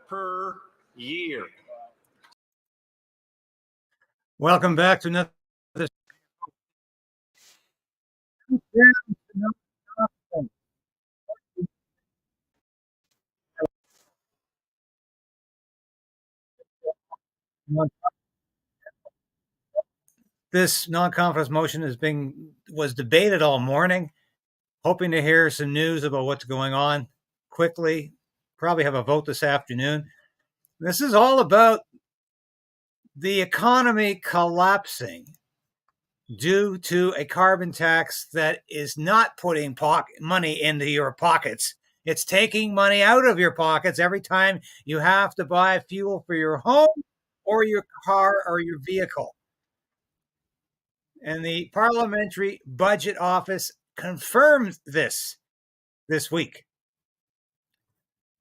per year. Welcome back to another. This non-confidence motion was debated all morning, hoping to hear some news about what's going on quickly. Probably have a vote this afternoon. This is all about the economy collapsing due to a carbon tax that is not putting money into your pockets. It's taking money out of your pockets every time you have to buy fuel for your home or your car or your vehicle. And the Parliamentary Budget Office confirmed this week.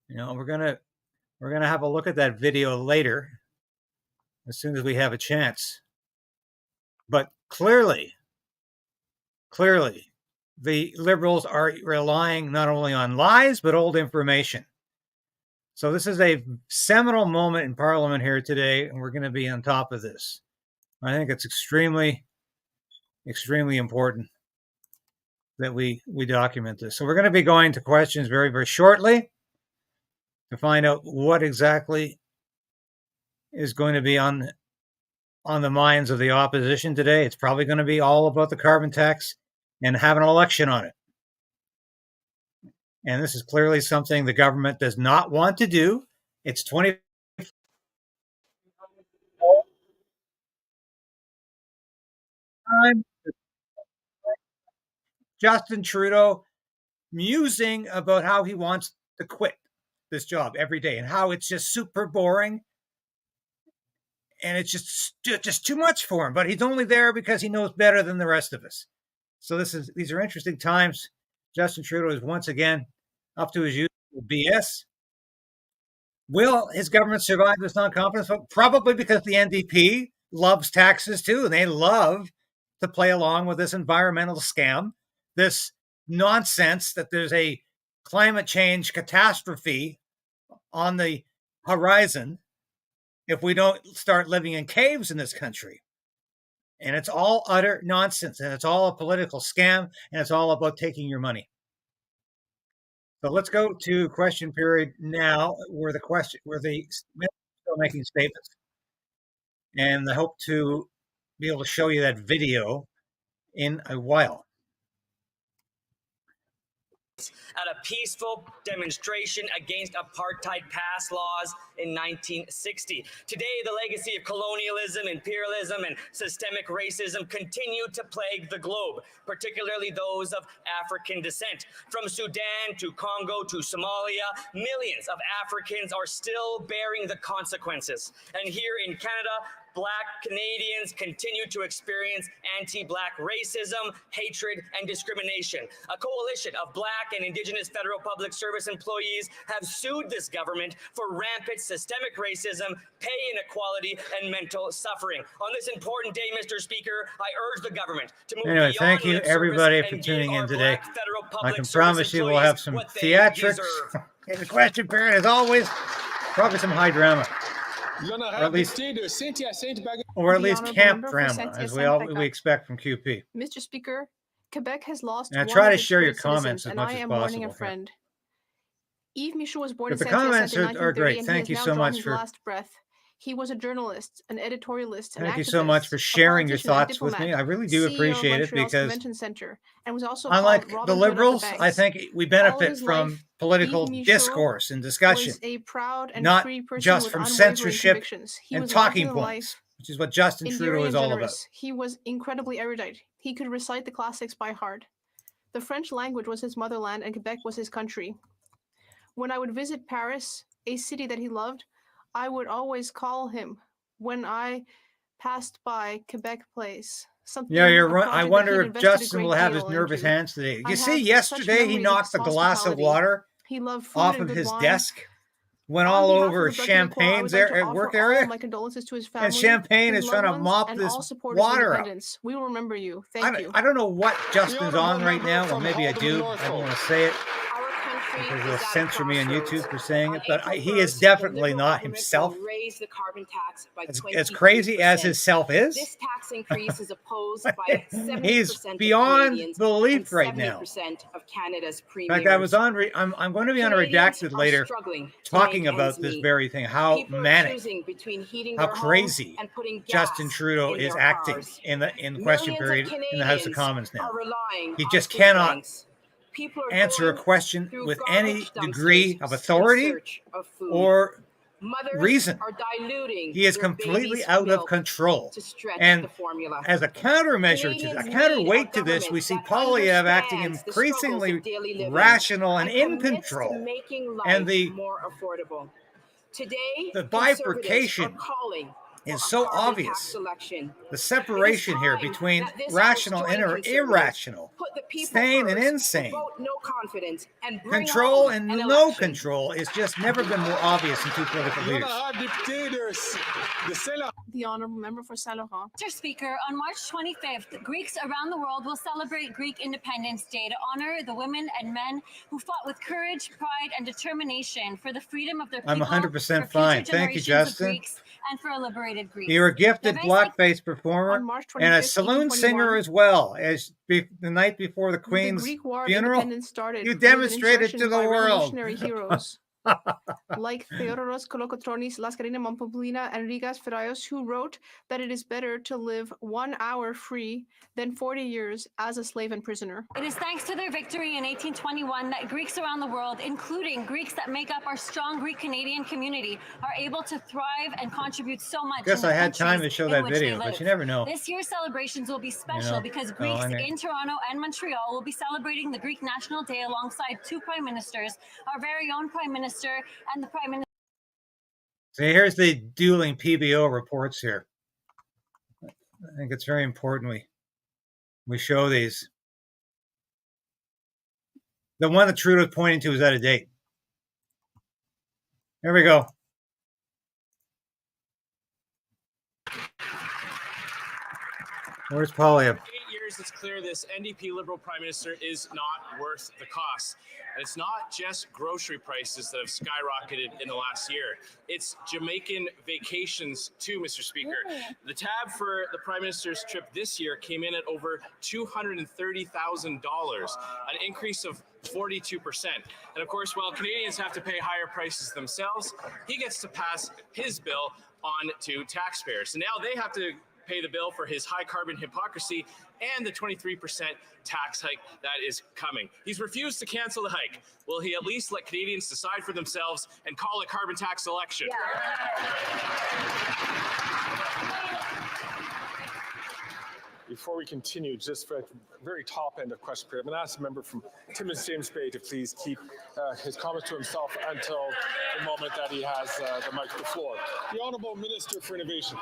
You know, we're gonna have a look at that video later, as soon as we have a chance. But clearly, the Liberals are relying not only on lies, but old information. So this is a seminal moment in Parliament here today, and we're going to be on top of this. I think it's extremely important that we document this. So we're going to be going to questions very, very shortly to find out what exactly is going to be on the minds of the opposition today. It's probably going to be all about the carbon tax and have an election on it. And this is clearly something the government does not want to do. It's 20. Justin Trudeau musing about how he wants to quit this job every day and how it's just super boring and it's just too much for him. But he's only there because he knows better than the rest of us. So these are interesting times. Justin Trudeau is once again up to his usual BS. Will his government survive this non-confidence vote? Probably, because the NDP loves taxes too, and they love to play along with this environmental scam, this nonsense that there's a climate change catastrophe on the horizon if we don't start living in caves in this country. And it's all utter nonsense, and it's all a political scam, and it's all about taking your money. So let's go to question period now, where the still making statements. And I hope to be able to show you that video in a while. At a peaceful demonstration against apartheid pass laws in 1960. Today, the legacy of colonialism, imperialism, and systemic racism continue to plague the globe, particularly those of African descent. From Sudan to Congo to Somalia, millions of Africans are still bearing the consequences. And here in Canada, Black Canadians continue to experience anti-Black racism, hatred, and discrimination. A coalition of Black and Indigenous federal public service employees have sued this government for rampant systemic racism, pay inequality, and mental suffering. On this important day, Mr. Speaker, I urge the government to move beyond thank you everybody for tuning in today. I can promise you we'll have some theatrics in the question period, as always. Probably some high drama. Or at least camp drama, as we expect from QP. Mr. Speaker, Quebec has lost. And I try to share your comments as much as possible. A friend. Yves Michaud was born in the comments are great. Thank you so much for last breath. He was a journalist, an editorialist, thank you so much for sharing your thoughts with me. I really do appreciate it, because unlike the Liberals, I think we benefit from political discourse and discussion, not just from censorship and talking points, which is what Justin Trudeau is all about. He was incredibly erudite. He could recite the classics by heart. The French language was his motherland, and Quebec was his country. When I would visit Paris, a city that he loved, I would always call him when I passed by Quebec Place. Yeah, you're right. I wonder if Justin will have his nervous hands today. You see, yesterday he knocked the glass of water off of his desk, went all over Champagne's at work area, and Champagne is trying to mop this water up. We will remember you. Thank you. I don't know what Justin's on right now. Well, maybe I do. I don't want to say it. Because is they'll at a censor me on crossroads. YouTube for saying it, On but April he is 1st, the definitely Liberal not government himself. will raise the carbon tax by As crazy as his 23%. self is, This tax increase is opposed by 70% he's of beyond Canadians belief and right now. 70% of Canada's In fact, I was premiums. on. I'm going to be on a Canadians redacted are later, struggling to talking make about ends this meet. very thing. How People are manic, choosing between heating how their homes crazy and putting Justin gas Trudeau in is their acting cars. in the question Millions period of in the House of Canadians Commons now. are relying He on just food cannot banks. People are answer a going question through with garbage any dumpsters degree of in authority search of food. or Mothers reason. are diluting He is their completely babies' out of milk control. to stretch And the formula. as a countermeasure to Canadians a need counterweight a to this, we government see that Poilievre acting understands the struggles increasingly of daily living rational and in commits to control. making life And the more affordable. Today, the conservatives bifurcation are calling for is a so carbon obvious. tax election. The It is separation here time between that this rational House and join conservatives, irrational, put the people sane and first, insane, vote no confidence, and bring control home and an no election. control is just never been more obvious in two political leaders. The honourable member for Saint Laurent. Mr. Speaker, on March 25th, Greeks around the world will celebrate Greek Independence Day to honor the women and men who fought with courage, pride, and determination for the freedom of their people. I'm 100% for future fine. Thank you, generations of Justin. Greeks, and for a liberated Greece. You're a gifted Events like blackface performer On March and a 25th, saloon 1821, singer as well. As the night before the the Queen's Greek War of funeral, Independence started you with an demonstrated to insurrection the by world. revolutionary heroes like Theodoros Kolokotronis, Laskarina Mampoplina, and Rigas Ferraios, who wrote that it is better to live 1 hour free than 40 years as a slave and prisoner. It is thanks to their victory in 1821 that Greeks around the world, including Greeks that make up our strong Greek Canadian community, are able to thrive and contribute so much. Guess in the I had time to countries show in that which they video, but live. you never know. This year's celebrations will be special know? because Oh, Greeks I know. in Toronto and Montreal will be celebrating the Greek National Day alongside two prime ministers, our very own prime minister and the prime minister. So here's the dueling PBO reports here. I think it's very important we show these. The one that Trudeau's pointing to is out of date. Here we go. Where's Poilievre? 8 years, it's clear this NDP Liberal Prime Minister is not worth the cost. And it's not just grocery prices that have skyrocketed in the last year. It's Jamaican vacations too, Mr. Speaker. The tab for the Prime Minister's trip this year came in at over $230,000, an increase of 42%. And of course, while Canadians have to pay higher prices themselves, he gets to pass his bill on to taxpayers. So now they have to pay the bill for his high carbon hypocrisy and the 23% tax hike that is coming. He's refused to cancel the hike. Will he at least let Canadians decide for themselves and call a carbon tax election? Before we continue, just for the very top end of question period, I'm going to ask a member from Timmins James Bay to please keep his comments to himself until the moment that he has the mic to the floor. The Honourable Minister for Innovation.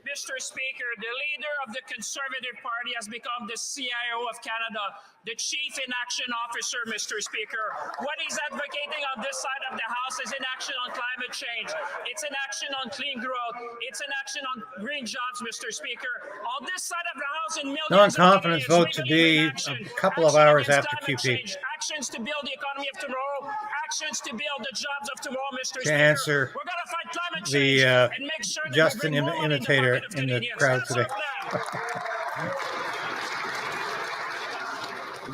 Mr. Speaker, the leader of the Conservative Party has become the CIO of Canada, the Chief Inaction Officer, Mr. Speaker. What he's advocating on this side of the House is inaction on climate change. It's inaction on clean growth. It's inaction on green jobs, Mr. Speaker. On this side of the House, in millions Non-confidence of vote Canadians, to we believe be in action. a couple of Action hours against after climate QP. change. Actions to build the economy of tomorrow. Actions to build the jobs of tomorrow, Mr. To Speaker. answer We're going to fight climate the change and make sure that Justin we bring more money in the imitator pocket of in the Canadians. crowd That's today. our plan.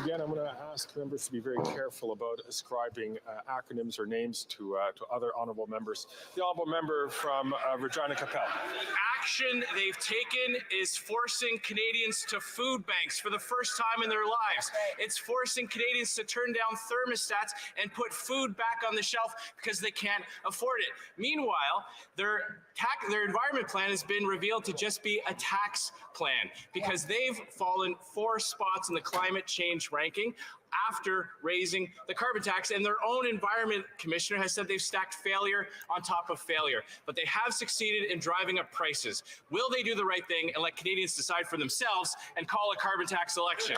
Again, I'm going to ask members to be very careful about ascribing acronyms or names to other honourable members. The honourable member from Regina Capel. Action they've taken is forcing Canadians to food banks for the first time in their lives. It's forcing Canadians to turn down thermostats and put food back on the shelf because they can't afford it. Meanwhile, their environment plan has been revealed to just be a tax plan because they've fallen 4 spots in the climate change ranking after raising the carbon tax, and their own environment commissioner has said they've stacked failure on top of failure, but they have succeeded in driving up prices. Will they do the right thing and let Canadians decide for themselves and call a carbon tax election?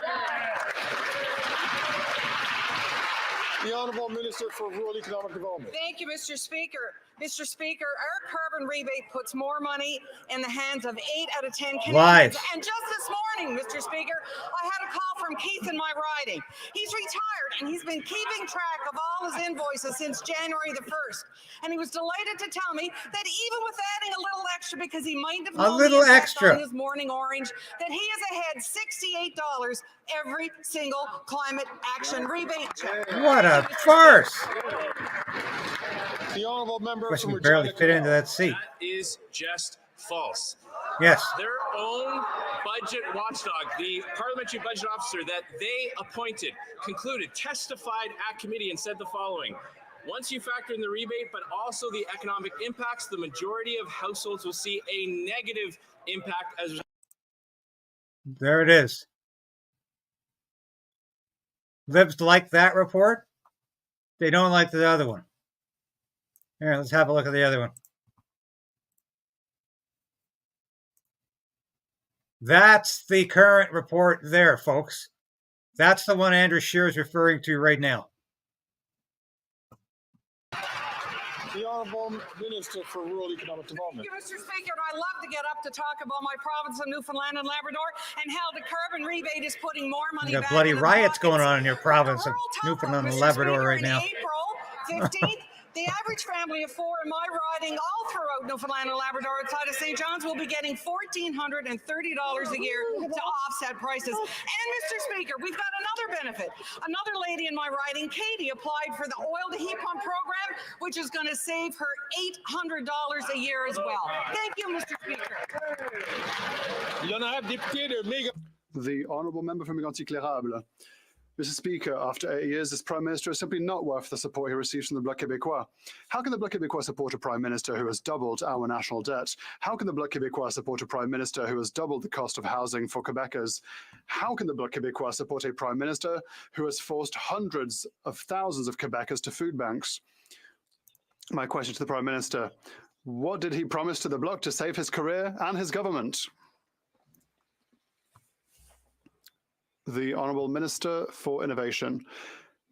The Honourable Minister for Rural Economic Development. Thank you, Mr. Speaker. Mr. Speaker, our carbon rebate puts more money in the hands of 8 out of 10 Canadians. Live. And just this morning, morning, Mr. Speaker, I had a call from Keith in my riding. He's retired and he's been keeping track of all his invoices since January the 1st. And he was delighted to tell me that even with adding a little extra because he might have known the impact on his morning orange, that he is ahead $68 every single climate action rebate check. What a farce! The honourable member Of course, from we barely Regina fit into that seat. That is just false. Yes. Their own budget watchdog, the parliamentary budget officer that they appointed, concluded, testified at committee and said the following. Once you factor in the rebate, but also the economic impacts, the majority of households will see a negative impact as There it is. Libs like that report. They don't like the other one. Here, let's have a look at the other one. That's the current report there, folks. That's the one Andrew Scheer is referring to right now. The Honourable Minister for Rural Economic Development. Thank you, Mr. Speaker. And I love to get up to talk about my province of Newfoundland and Labrador and how the carbon rebate is putting more money You back got bloody into the riots pockets going on in your province of rural top Newfoundland and Mr. Labrador Speaker, right now. In April 15th, the average family of four in my riding all throughout Newfoundland and Labrador outside of St. John's will be getting $1,430 a year to offset prices. And Mr. Speaker, we've got another benefit. Another lady in my riding, Katie, applied for the oil to heat pump program, which is going to save her $800 a year as well. Thank you, Mr. Speaker. The honourable member from Mégantic-L'Érable. Mr. Speaker, after 8 years, this Prime Minister is simply not worth the support he receives from the Bloc Québécois. How can the Bloc Québécois support a Prime Minister who has doubled our national debt? How can the Bloc Québécois support a Prime Minister who has doubled the cost of housing for Quebecers? How can the Bloc Québécois support a Prime Minister who has forced hundreds of thousands of Quebecers to food banks? My question to the Prime Minister, what did he promise to the Bloc to save his career and his government? The Honourable Minister for Innovation.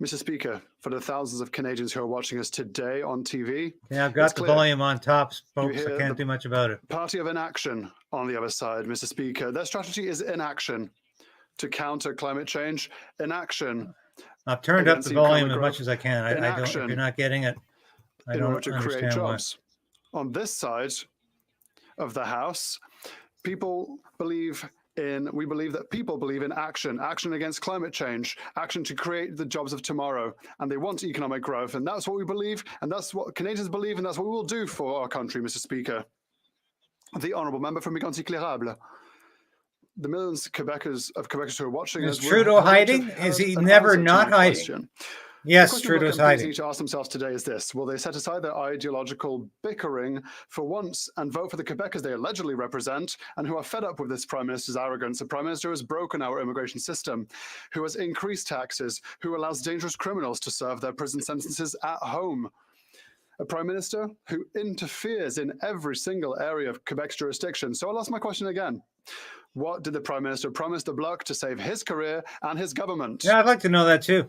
Mr. Speaker, for the thousands of Canadians who are watching us today on TV, Yeah, I've got the volume on top, folks. I can't do much about it. Party of inaction on the other side, Mr. Speaker. Their strategy is inaction to counter climate change. Inaction. I've turned up the volume as much as I can. I don't. If you're not getting it, I in don't order to create understand jobs. Why. On this side of the House, people believe we believe that people believe in action against climate change, action to create the jobs of tomorrow. And they want economic growth. And that's what we believe. And that's what Canadians believe. And that's what we will do for our country, Mr. Speaker. The honourable member from Mégantic-L'Érable. The millions of Quebecers who are watching Is Trudeau hiding? Is he never not hiding? Question. Yes, Trudeau's hiding. Need to ask themselves today is this: will they set aside their ideological bickering for once and vote for the Quebecers they allegedly represent, and who are fed up with this Prime Minister's arrogance? A Prime Minister who has broken our immigration system, who has increased taxes, who allows dangerous criminals to serve their prison sentences at home. A Prime Minister who interferes in every single area of Quebec's jurisdiction. So I'll ask my question again. What did the Prime Minister promise the Bloc to save his career and his government? Yeah, I'd like to know that too.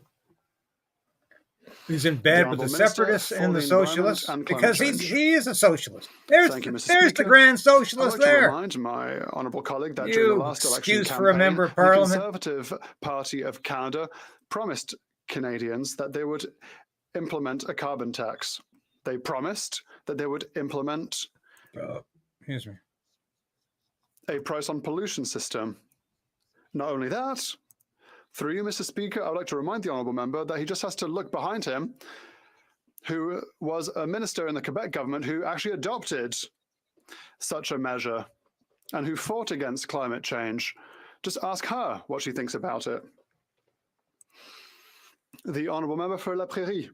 He's in bed with the separatists and the socialists because he is a socialist. There's the grand socialist there. I'd like to remind my honourable colleague that during the last election campaign, for a member of Parliament, the Conservative Party of Canada promised Canadians that they would implement a carbon tax. They promised that they would implement a price on pollution system. Not only that, through you, Mr. Speaker, I would like to remind the honourable member that he just has to look behind him, who was a minister in the Quebec government who actually adopted such a measure and who fought against climate change. Just ask her what she thinks about it. The honourable member for La Prairie.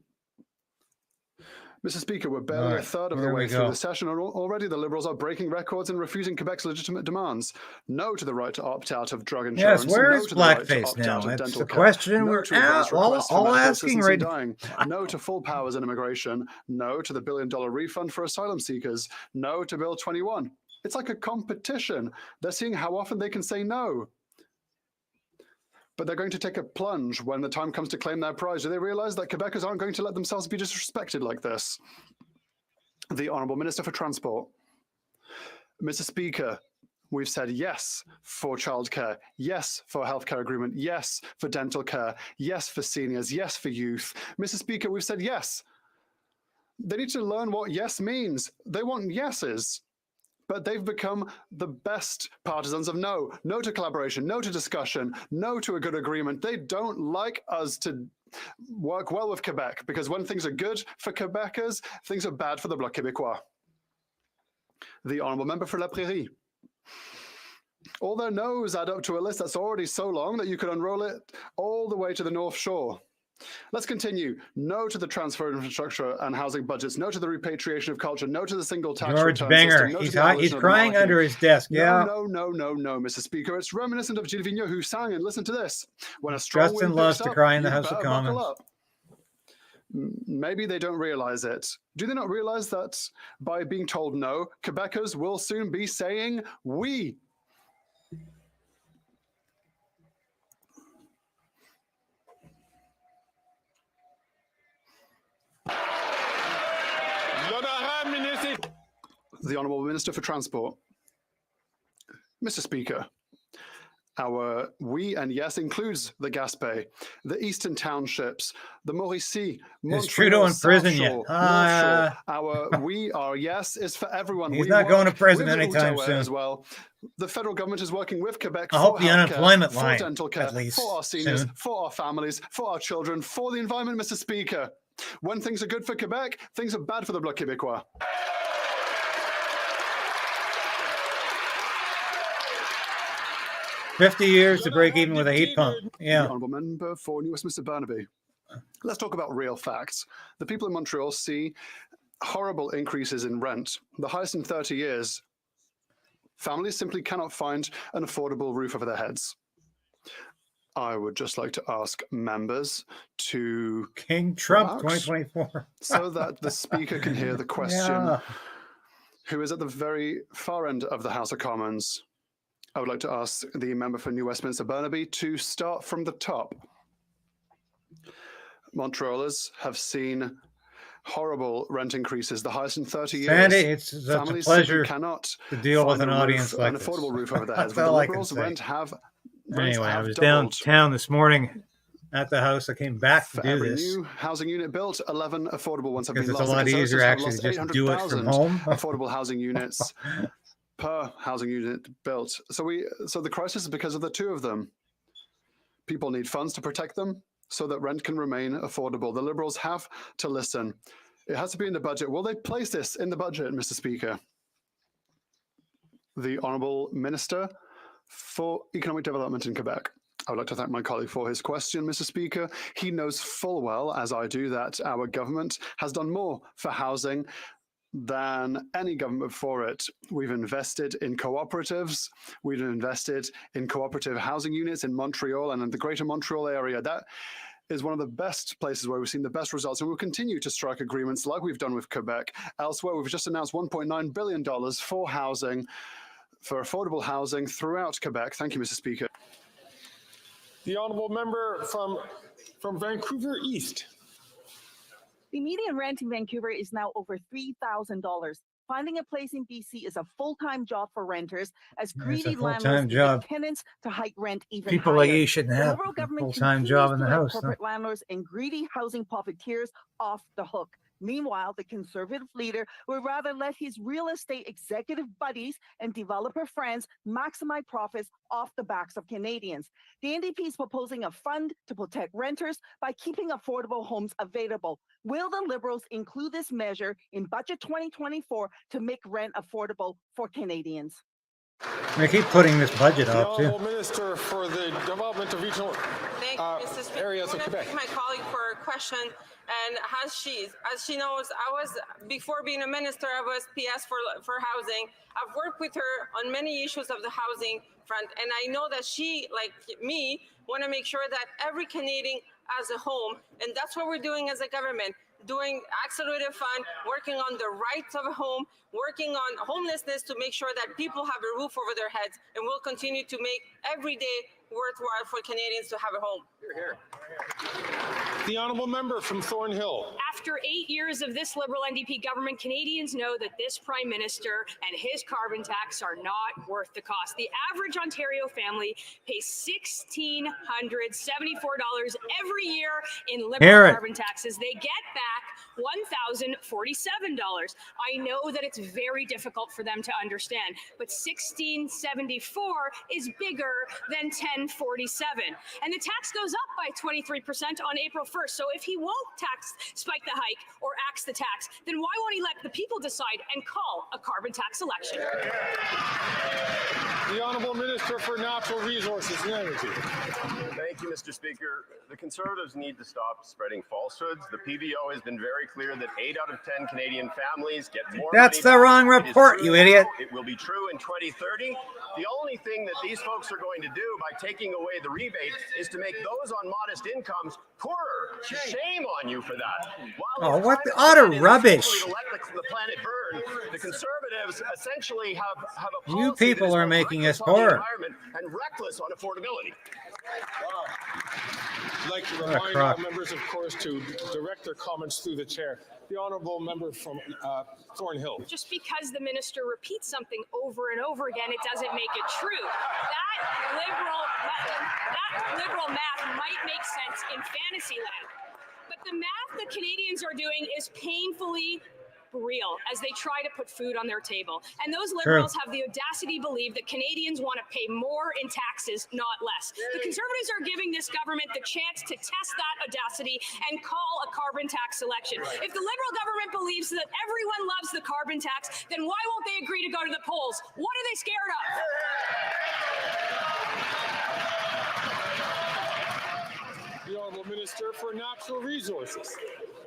Mr. Speaker, we're barely a third of the way through the session, and already the Liberals are breaking records and refusing Quebec's legitimate demands. No to the right to opt out of drug insurance. Yes, where is blackface now? That's the question we're all asking right now. No to full powers in immigration. No to the $1 billion refund for asylum seekers. No to Bill 21. It's like a competition. They're seeing how often they can say no. But they're going to take a plunge when the time comes to claim their prize. Do they realize that Quebecers aren't going to let themselves be disrespected like this? The Honourable Minister for Transport. Mr. Speaker, We've said yes for childcare, yes for a healthcare agreement, yes for dental care, yes for seniors, yes for youth. Mr. Speaker, we've said yes. They need to learn what yes means. They want yeses. But they've become the best partisans of no. No to collaboration, no to discussion, no to a good agreement. They don't like us to work well with Quebec, because when things are good for Quebecers, things are bad for the Bloc Québécois. The Honourable Member for La Prairie. All their no's add up to a list that's already so long that you could unroll it all the way to the North Shore. Let's continue. No to the transfer of infrastructure and housing budgets. No to the repatriation of culture. No to the single tax George return Banger. system. No He's to the abolition he's of the crying monarchy. under his desk. Yeah. No, Mr. Speaker. It's reminiscent of Gilles Vigneault, who sang, and listen to this. When a strong Justin wind loves picks to up, cry in the you House of better buckle Commons. up. Maybe they don't realize it. Do they not realize that by being told no, Quebecers will soon be saying oui? The Honourable Minister for Transport. Mr. Speaker, our we and yes includes the Gaspé, the Eastern Townships, the Mauricie, Is Trudeau in prison yet? North Shore. Our we, our yes is for everyone. He's we not going to prison with anytime Outaouais soon. as well. The federal government is working with Quebec I for hope the healthcare, unemployment for line, dental care, at least, for our seniors, soon. for our families, for our children, for the environment, Mr. Speaker. When things are good for Quebec, things are bad for the Bloc Québécois. $50 years to break even with a heat pump. Yeah. The Honourable Member for New Westminster Burnaby. Let's talk about real facts. The people in Montreal see horrible increases in rent, the highest in 30 years. Families simply cannot find an affordable roof over their heads. I would just like to ask members to King Trump relax 2024. so that the Speaker can hear the question, Yeah. who is at the very far end of the House of Commons. I would like to ask the member for New Westminster Burnaby to start from the top. Montrealers have seen horrible rent increases, the highest in 30 years. Sandy, it's such a Families pleasure simply cannot to deal with find an a audience roof, like an this. affordable roof over their heads. That's With the all I can Liberals, say. rents have Anyway, I have was doubled. downtown this morning at the house. I came back to For do every this new housing unit built, 11 affordable ones have been because it's lost. a lot The Conservatives easier have actually lost to just do it from 800,000 home. affordable housing units per housing unit built. So the crisis is because of the two of them. People need funds to protect them so that rent can remain affordable. The Liberals have to listen. It has to be in the budget. Will they place this in the budget, Mr. Speaker? The Honourable Minister for Economic Development in Quebec. I would like to thank my colleague for his question, Mr. Speaker. He knows full well, as I do, that our government has done more for housing than any government before it. We've invested in cooperatives. We've invested in cooperative housing units in Montreal and in the greater Montreal area. That is one of the best places where we've seen the best results, and we'll continue to strike agreements like we've done with Quebec. Elsewhere, we've just announced $1.9 billion for housing, for affordable housing throughout Quebec. Thank you, Mr. Speaker. The honourable member from Vancouver East. The median rent in Vancouver is now over $3,000. Finding a place in BC is a full-time job for renters, as greedy full-time landlords job. evict tenants to hike rent even People higher. like you shouldn't The have Liberal a government full-time continues job in to the let house. corporate landlords and greedy housing profiteers off the hook. Meanwhile, the Conservative leader would rather let his real estate executive buddies and developer friends maximize profits off the backs of Canadians. The NDP is proposing a fund to protect renters by keeping affordable homes available. Will the Liberals include this measure in Budget 2024 to make rent affordable for Canadians? They keep putting this budget The off, too. honourable minister for the development of regional Thank you, Mr. Speaker. areas of I want to Quebec. thank my colleague for a question. And as she knows, before being a minister, I was PS for housing. I've worked with her on many issues of the housing front, and I know that she, like me, want to make sure that every Canadian has a home, and that's what we're doing as a government. Doing accelerated fund, working on the rights of a home, working on homelessness to make sure that people have a roof over their heads, and we'll continue to make every day worthwhile for Canadians to have a home. The honourable member from Thornhill. After 8 years of this Liberal NDP government, Canadians know that this Prime Minister and his carbon tax are not worth the cost. The average Ontario family pays $1,674 every year in Liberal carbon taxes. They get back $1,047. I know that it's very difficult for them to understand, but $1,674 is bigger than $1,047. And the tax goes up by 23% on April 1st. So if he won't spike the hike or axe the tax, then why won't he let the people decide and call a carbon tax election? The Honourable Minister for Natural Resources and Energy. Thank you, Mr. Speaker. The Conservatives need to stop spreading falsehoods. The PBO has been very clear that 8 out of 10 Canadian families get more That's money the back. wrong It is report, true you now. idiot. It will be true in 2030. The only thing that these folks are going to do by taking away the rebate is to make those on modest incomes poorer. Shame on you for that. While Oh, your what the climate utter plan is rubbish. essentially to let the planet burn, the Conservatives essentially have a policy You people that is are both making us reckless on the poorer. environment and reckless on affordability. I'd like to What a remind crock. all members, of course, to direct their comments through the chair. The Honourable Member from Thornhill. Just because the minister repeats something over and over again, it doesn't make it true. That liberal math might make sense in fantasy land, but the math that Canadians are doing is painfully real as they try to put food on their table. And those liberals have the audacity to believe that Canadians want to pay more in taxes, not less. The Conservatives are giving this government the chance to test that audacity and call a carbon tax election. If the Liberal government believes that everyone loves the carbon tax, then why won't they agree to go to the polls? What are they scared of? The Honourable Minister for Natural Resources.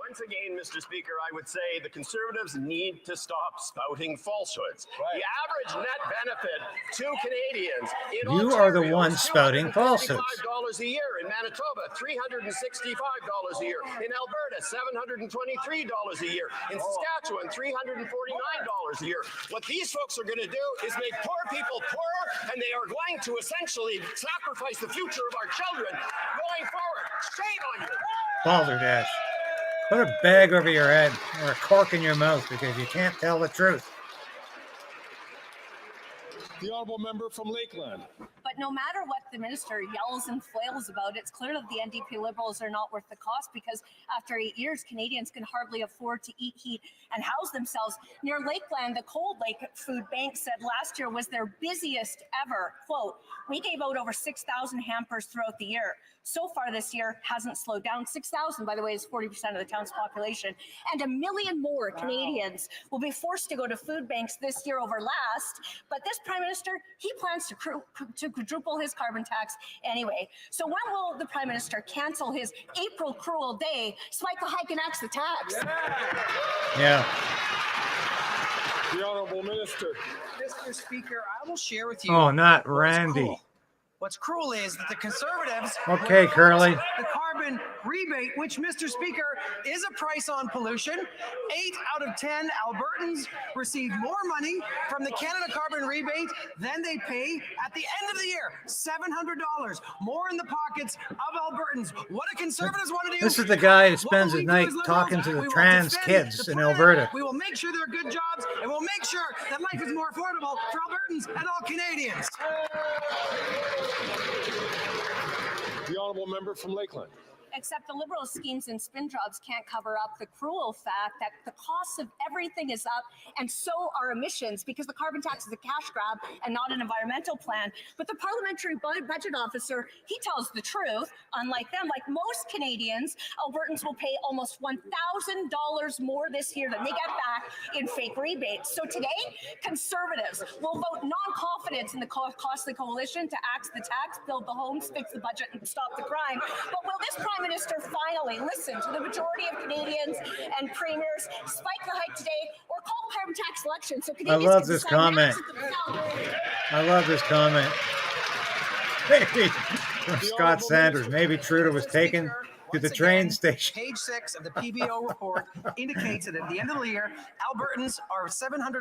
Once again, Mr. Speaker, I would say the Conservatives need to stop spouting falsehoods. The average net benefit to Canadians in You Ontario are the one is spouting falsehoods. $255 a year. In Manitoba, $365 a year. In Alberta, $723 a year. In Saskatchewan, $349 a year. What these folks are going to do is make poor people poorer, and they are going to essentially sacrifice the future of our children going forward. Shame on you. Balderdash. Put a bag over your head or a cork in your mouth because you can't tell the truth. The Honourable Member from Lakeland. But no matter what the minister yells and flails about, it's clear that the NDP Liberals are not worth the cost because after 8 years, Canadians can hardly afford to eat, heat, and house themselves. Near Lakeland, the Cold Lake Food Bank said last year was their busiest ever. Quote, we gave out over 6,000 hampers throughout the year. So far this year hasn't slowed down. 6,000, by the way, is 40% of the town's population. And 1 million more Canadians will be forced to go to food banks this year over last. But this Prime Minister, he plans to quadruple his carbon tax anyway. So when will the Prime Minister cancel his April cruel day, spike the hike and axe the tax? Yeah. The Honourable Minister. Mr. Speaker, I will share with you. Oh, not what's Randy. cruel. What's cruel is that the Conservatives Okay, will Curly. the carbon rebate, which, Mr. Speaker, is a price on pollution. 8 out of 10 Albertans receive more money from the Canada carbon rebate than they pay at the end of the year. $700 more in the pockets of Albertans. What do Conservatives want to do? This is the guy who What spends will his we do night as Liberals? talking to the We will trans defend kids the in planet. Alberta. We will make sure there are good jobs, and we'll make sure that life is more affordable for Albertans and all Canadians. The Honourable Member from Lakeland. Except the Liberal schemes and spin jobs can't cover up the cruel fact that the cost of everything is up, and so are emissions, because the carbon tax is a cash grab and not an environmental plan. But the parliamentary budget officer, he tells the truth. Unlike them, like most Canadians, Albertans will pay almost $1,000 more this year than they get back in fake rebates. So today, Conservatives will vote non-confidence in the costly coalition to axe the tax, build the homes, fix the budget, and stop the crime. But will this Prime Minister finally listen to the majority of Canadians and premiers, spike the hike today, or call a carbon tax election so I Canadians love can this decide comment. to themselves? I love this comment. Maybe from Scott Sanders. Maybe Trudeau was taken to the train station. Page 6 of the PBO report indicates that at the end of the year, Albertans are $700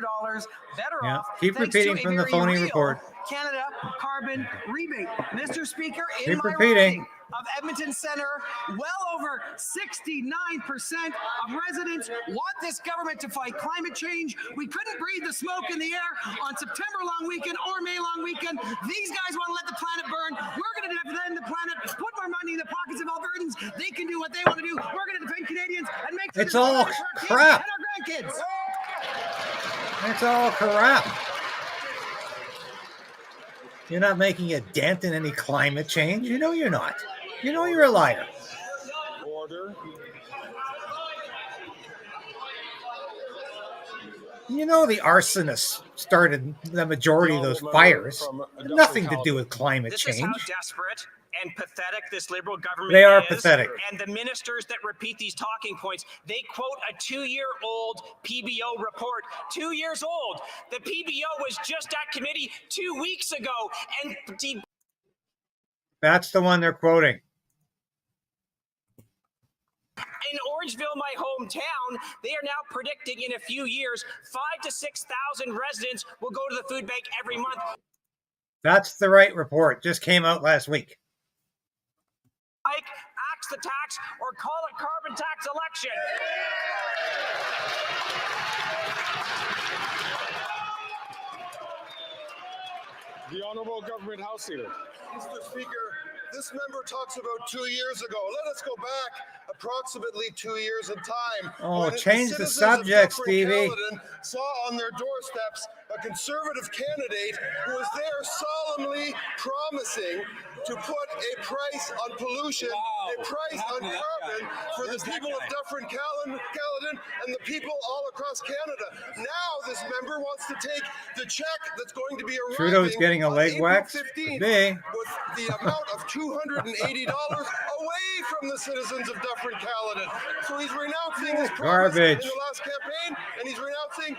better Yeah, off. keep thanks repeating to a from the very phony real report. Canada carbon rebate. Mr. Speaker, in Keep my repeating. riding, of Edmonton Centre, well over 69% of residents want this government to fight climate change. We couldn't breathe the smoke in the air on September long weekend or May long weekend. These guys want to let the planet burn. We're going to defend the planet, put more money in the pockets of Albertans. They can do what they want to do. We're going to defend Canadians and make It's all crap. and our grandkids. It's all crap. You're not making a dent in any climate change. You know you're not. You know you're a liar. Order. You know the arsonists started the majority of those fires. Nothing to do with climate This change. is how desperate and pathetic this Liberal government They are is. pathetic. And the ministers that repeat these talking points, they quote a 2-year-old PBO report. 2 years old. The PBO was just at committee 2 weeks ago. And That's the one they're quoting. in Orangeville, my hometown, they are now predicting in a few years, 5,000 to 6,000 residents will go to the food bank every month. That's the right report. Just came out last week. Hike, axe the tax, or call it carbon tax election. The Honourable Government House Leader. Mr. Speaker, this member talks about 2 years ago. Let us go back approximately 2 years in time. Oh, when change the citizens subject, of Dufferin Stevie. Caledon saw on their doorsteps a Conservative candidate who was there solemnly promising to put a price on pollution, a price on carbon for the people of Dufferin Caledon and the people all across Canada. Now this member wants to take the check that's going to be arriving Trudeau's getting a on leg April wax 15th today. with the amount of $280 away from the citizens of Dufferin Caledon. So he's renouncing his promise in Garbage. the last campaign, and he's renouncing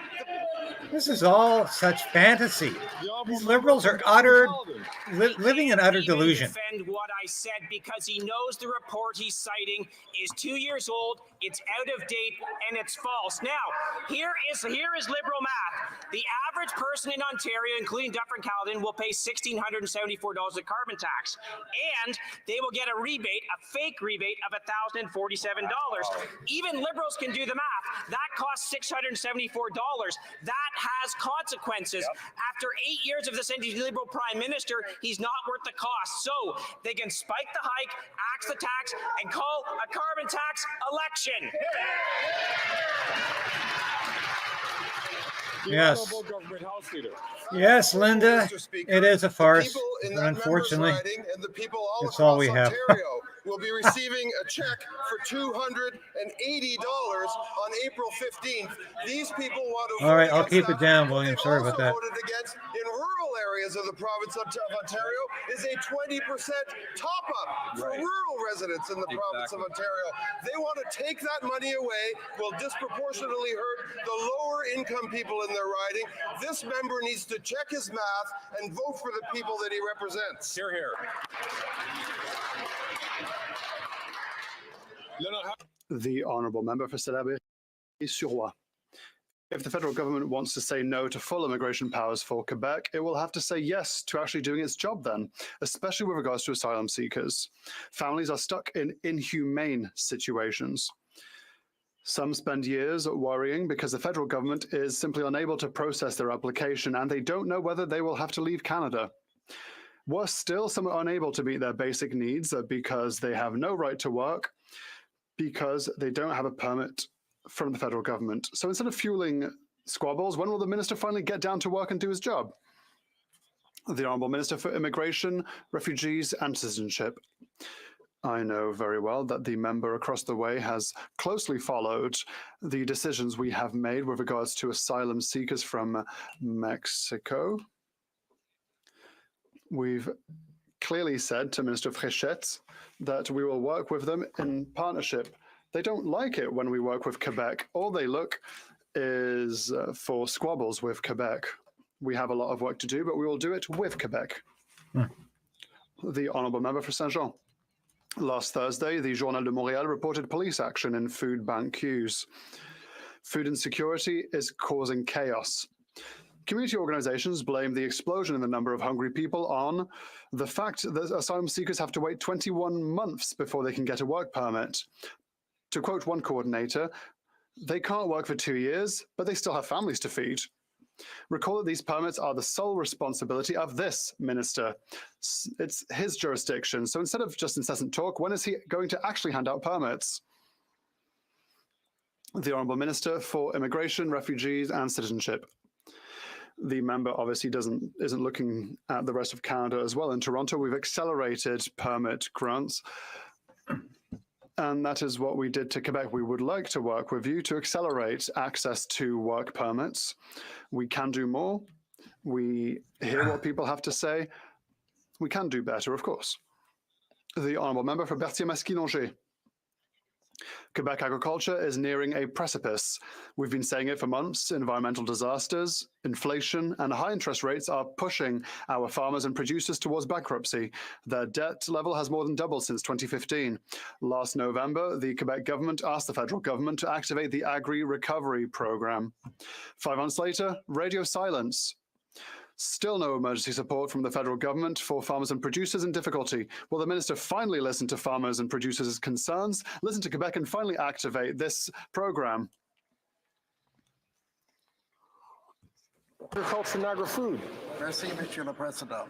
This is all such fantasy. These liberals are living in utter delusion. Defend what I said because he knows the report he's citing is 2 years old, it's out of date, and it's false. Now, here is liberal math. The average person in Ontario, including Dufferin Caledon, will pay $1,674 of carbon tax, and they will get a rebate, a fake rebate of $1,047. Even liberals can do the math. That costs $674. That has consequences. After 8 years of this anti-liberal prime minister, he's not worth the cost. So they can spike the hike, axe the tax, and call a carbon tax election. Yes. Honourable Government House Leader. Yes, Linda, it is a farce. in But that unfortunately, member's riding and the people all it's all across we have. Ontario will be receiving a check for $280 on April 15th. These people want to All right, vote I'll keep against it down, What William. they've Sorry also about that. voted against in rural areas of the province of Ontario is a 20% top-up for rural residents in the province of Ontario. They want to take that money away, will disproportionately hurt the lower income people in their riding. This member needs to check his math and vote for the people that he represents. Hear, hear. The Honourable Member for Salaberry-sur-Roi. If the federal government wants to say no to full immigration powers for Quebec, it will have to say yes to actually doing its job then, especially with regards to asylum seekers. Families are stuck in inhumane situations. Some spend years worrying because the federal government is simply unable to process their application and they don't know whether they will have to leave Canada. Worse still, some are unable to meet their basic needs because they have no right to work, because they don't have a permit from the federal government. So instead of fueling squabbles, when will the minister finally get down to work and do his job? The Honourable Minister for Immigration, Refugees and Citizenship. I know very well that the member across the way has closely followed the decisions we have made with regards to asylum seekers from Mexico. We've clearly said to Minister Fréchette that we will work with them in partnership. They don't like it when we work with Quebec. All they look is for squabbles with Quebec. We have a lot of work to do, but we will do it with Quebec. The Honourable Member for Saint-Jean. Last Thursday, the Journal de Montréal reported police action in food bank queues. Food insecurity is causing chaos. Community organizations blame the explosion in the number of hungry people on the fact that asylum seekers have to wait 21 months before they can get a work permit. To quote one coordinator, they can't work for 2 years, but they still have families to feed. Recall that these permits are the sole responsibility of this minister. It's his jurisdiction. So instead of just incessant talk, when is he going to actually hand out permits? The Honourable Minister for Immigration, Refugees and Citizenship. The member obviously isn't looking at the rest of Canada as well. In Toronto, we've accelerated permit grants. And that is what we did to Quebec. We would like to work with you to accelerate access to work permits. We can do more. We hear what people have to say. We can do better, of course. The Honourable Member for Berthier-Masquis-Longet. Quebec agriculture is nearing a precipice. We've been saying it for months. Environmental disasters, inflation, and high interest rates are pushing our farmers and producers towards bankruptcy. Their debt level has more than doubled since 2015. Last November, the Quebec government asked the federal government to activate the Agri-Recovery Program. 5 months later, radio silence. Still no emergency support from the federal government for farmers and producers in difficulty. Will the minister finally listen to farmers and producers' concerns, listen to Quebec, and finally activate this program? Agriculture and agri-food. Merci, Monsieur le Président.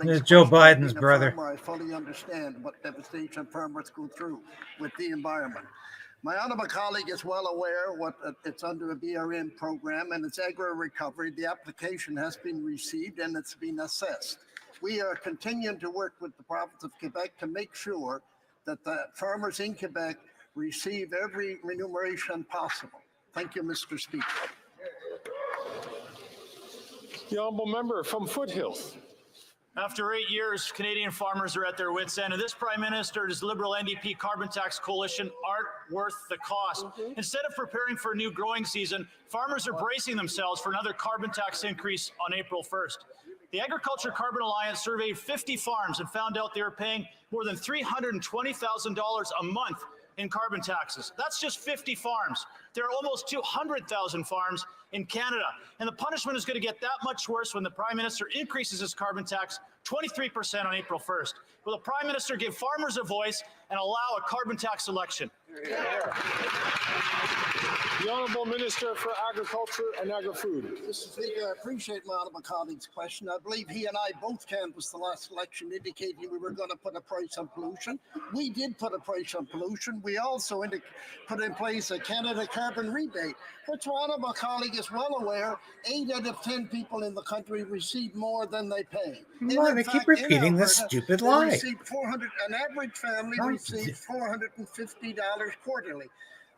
This is Joe Biden's brother. I fully understand what devastation farmers go through with the environment. My honourable colleague is well aware what it's under a BRN program and it's agri-recovery. The application has been received and it's been assessed. We are continuing to work with the province of Quebec to make sure that the farmers in Quebec receive every remuneration possible. Thank you, Mr. Speaker. The honourable member from Foothills. After 8 years, Canadian farmers are at their wits' end, and this Prime Minister's Liberal NDP carbon tax coalition aren't worth the cost. Instead of preparing for a new growing season, farmers are bracing themselves for another carbon tax increase on April 1st. The Agriculture Carbon Alliance surveyed 50 farms and found out they were paying more than $320,000 a month in carbon taxes. That's just 50 farms. There are almost 200,000 farms in Canada. And the punishment is going to get that much worse when the Prime Minister increases his carbon tax 23% on April 1st. Will the Prime Minister give farmers a voice and allow a carbon tax election? The Honourable Minister for Agriculture and Agri-Food. Mr. Speaker, I appreciate my honourable colleague's question. I believe he and I both canvassed the last election indicating we were going to put a price on pollution. We did put a price on pollution. We also put in place a Canada carbon rebate, which my honourable colleague is well aware, 8 out of 10 people in the country receive more than they pay. Why they keep repeating this stupid lie? An average family receives $450 quarterly.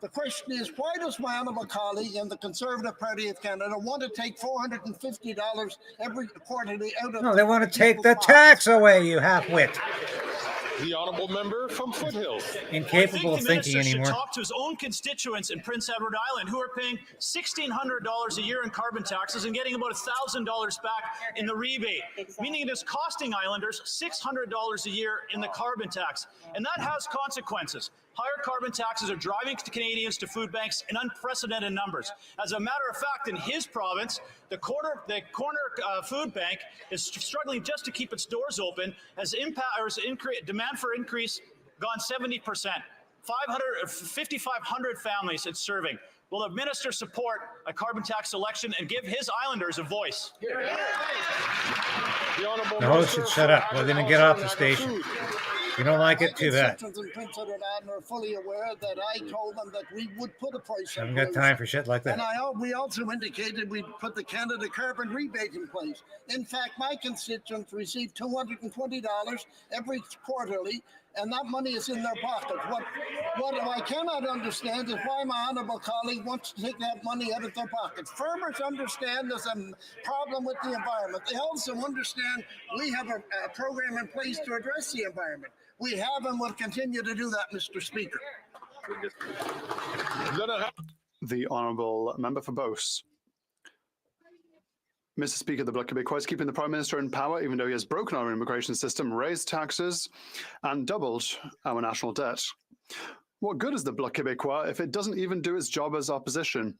The question is, why does my honourable colleague and the Conservative Party of Canada want to take $450 every quarterly out of... No, they want to take the tax away, you half-wit. The honourable member from Foothills. Incapable of thinking anymore. Should talk to his own constituents in Prince Edward Island who are paying $1,600 a year in carbon taxes and getting about $1,000 back in the rebate, meaning it is costing islanders $600 a year in the carbon tax. And that has consequences. Higher carbon taxes are driving Canadians to food banks in unprecedented numbers. As a matter of fact, in his province, the corner food bank is struggling just to keep its doors open as demand for increase gone 70%. 5,500 families it's serving. Will the minister support a carbon tax election and give his islanders a voice? The host should shut up. We're going to get off the station. If you don't like it, too bad. In Prince Edward Island are fully aware that I told them that we would put a price on Haven't got time for shit like that. And we also indicated we'd put the Canada carbon rebate in place. In fact, my constituents receive $220 every quarterly, and that money is in their pocket. What I cannot understand is why my honourable colleague wants to take that money out of their pockets. Farmers understand there's a problem with the environment. They also understand we have a program in place to address the environment. We have and will continue to do that, Mr. Speaker. The Honourable Member for Beauce. Mr. Speaker, the Bloc Québécois is keeping the Prime Minister in power, even though he has broken our immigration system, raised taxes, and doubled our national debt. What good is the Bloc Québécois if it doesn't even do its job as opposition?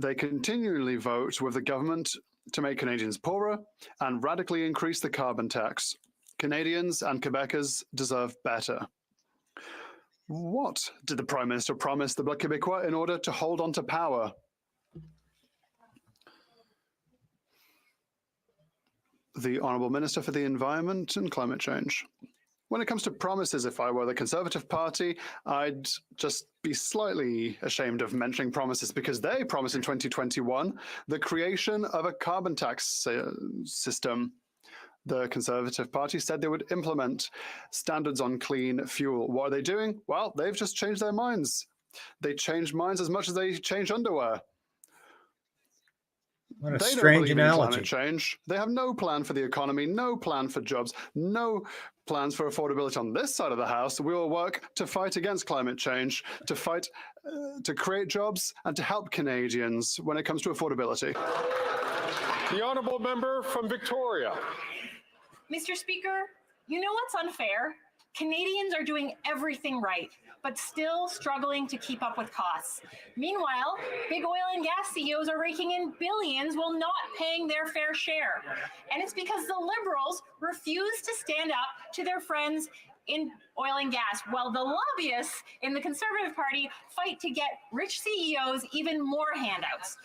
They continually vote with the government to make Canadians poorer and radically increase the carbon tax. Canadians and Quebecers deserve better. What did the Prime Minister promise the Bloc Québécois in order to hold on to power? The Honourable Minister for the Environment and Climate Change. When it comes to promises, if I were the Conservative Party, I'd just be slightly ashamed of mentioning promises because they promised in 2021 the creation of a carbon tax system. The Conservative Party said they would implement standards on clean fuel. What are they doing? Well, they've just changed their minds. They change minds as much as they change underwear. What a They strange don't believe in analogy. climate change. They have no plan for the economy, no plan for jobs, no plans for affordability on this side of the house. We will work to fight against climate change, to fight to create jobs and to help Canadians when it comes to affordability. The honourable member from Victoria. Mr. Speaker, you know what's unfair? Canadians are doing everything right, but still struggling to keep up with costs. Meanwhile, big oil and gas CEOs are raking in billions while not paying their fair share. And it's because the Liberals refuse to stand up to their friends in oil and gas, while the lobbyists in the Conservative Party fight to get rich CEOs even more handouts.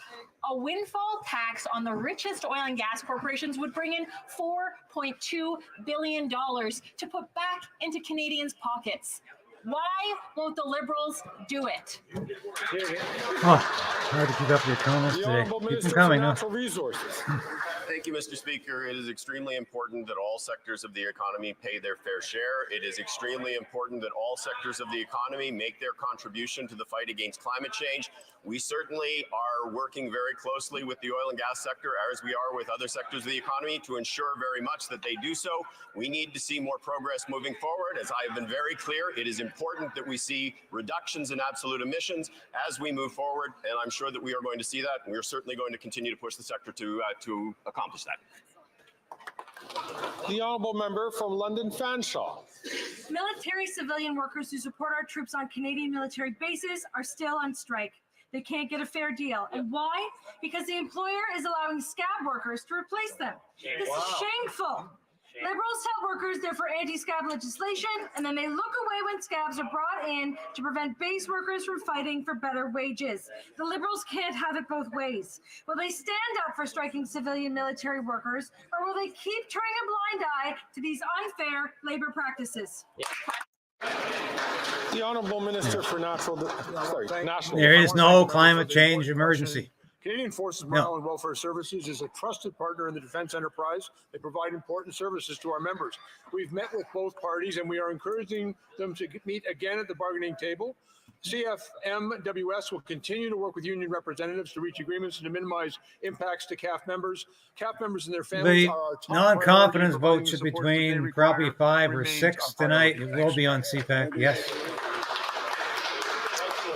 A windfall tax on the richest oil and gas corporations would bring in $4.2 billion to put back into Canadians' pockets. Why won't the Liberals do it? Oh, hard to keep up with your comments The today. honourable Keep them Minister for coming, huh? Natural Resources. Thank you, Mr. Speaker. It is extremely important that all sectors of the economy pay their fair share. It is extremely important that all sectors of the economy make their contribution to the fight against climate change. We certainly are working very closely with the oil and gas sector, as we are with other sectors of the economy, to ensure very much that they do so. We need to see more progress moving forward. As I have been very clear, it is important that we see reductions in absolute emissions as we move forward, and I'm sure that we are going to see that, and we're certainly going to continue to push the sector to accomplish that. The honourable member from London Fanshawe. Military civilian workers who support our troops on Canadian military bases are still on strike. They can't get a fair deal. And why? Because the employer is allowing scab workers to replace them. This is shameful. Liberals tell workers they're for anti-scab legislation, and then they look away when scabs are brought in to prevent base workers from fighting for better wages. The Liberals can't have it both ways. Will they stand up for striking civilian military workers, or will they keep turning a blind eye to these unfair labor practices? The honourable Minister for National. There is no climate change emergency. Canadian Forces Morale and Welfare Services is a trusted partner in the defence enterprise. They provide important services to our members. We've met with both parties and we are encouraging them to meet again at the bargaining table. CFMWS will continue to work with union representatives to reach agreements and to minimize impacts to CAF members. CAF members and their families The are our top non-confidence priority, votes are providing the support that they between require probably 5 or remains 6 a priority. tonight. It will be on CPAC, yes.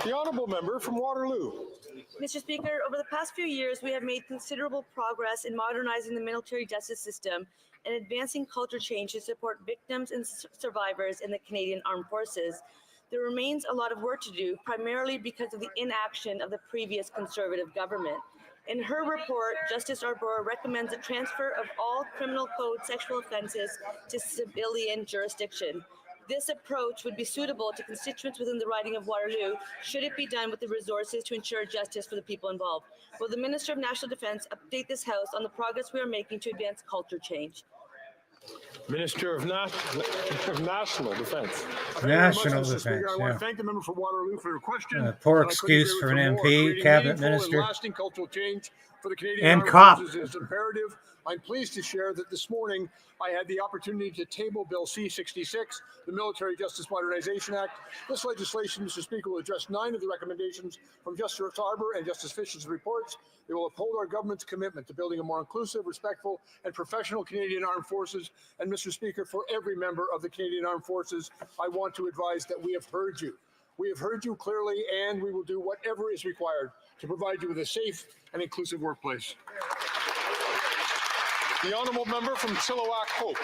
The honourable member from Waterloo. Mr. Speaker, over the past few years, we have made considerable progress in modernizing the military justice system and advancing culture change to support victims and survivors in the Canadian Armed Forces. There remains a lot of work to do, primarily because of the inaction of the previous Conservative government. In her report, Justice Arbor recommends the transfer of all criminal code sexual offenses to civilian jurisdiction. This approach would be suitable to constituents within the riding of Waterloo should it be done with the resources to ensure justice for the people involved. Will the Minister of National Defence update this House on the progress we are making to advance culture change? Minister of National Defence. National Mr. Speaker, Defence, I want yeah. to thank the member for Waterloo for her question. Poor And I couldn't excuse agree for with an her more. MP, Creating cabinet meaningful and minister. lasting cultural change for the Canadian And Armed cop. Forces is imperative. I'm pleased to share that this morning I had the opportunity to table Bill C-66, the Military Justice Modernization Act. This legislation, Mr. Speaker, will address 9 of the recommendations from Justice Arbor and Justice Fisher's reports. It will uphold our government's commitment to building a more inclusive, respectful, and professional Canadian Armed Forces. And Mr. Speaker, for every member of the Canadian Armed Forces, I want to advise that we have heard you. We have heard you clearly, and we will do whatever is required to provide you with a safe and inclusive workplace. The honourable member from Chilliwack Hope.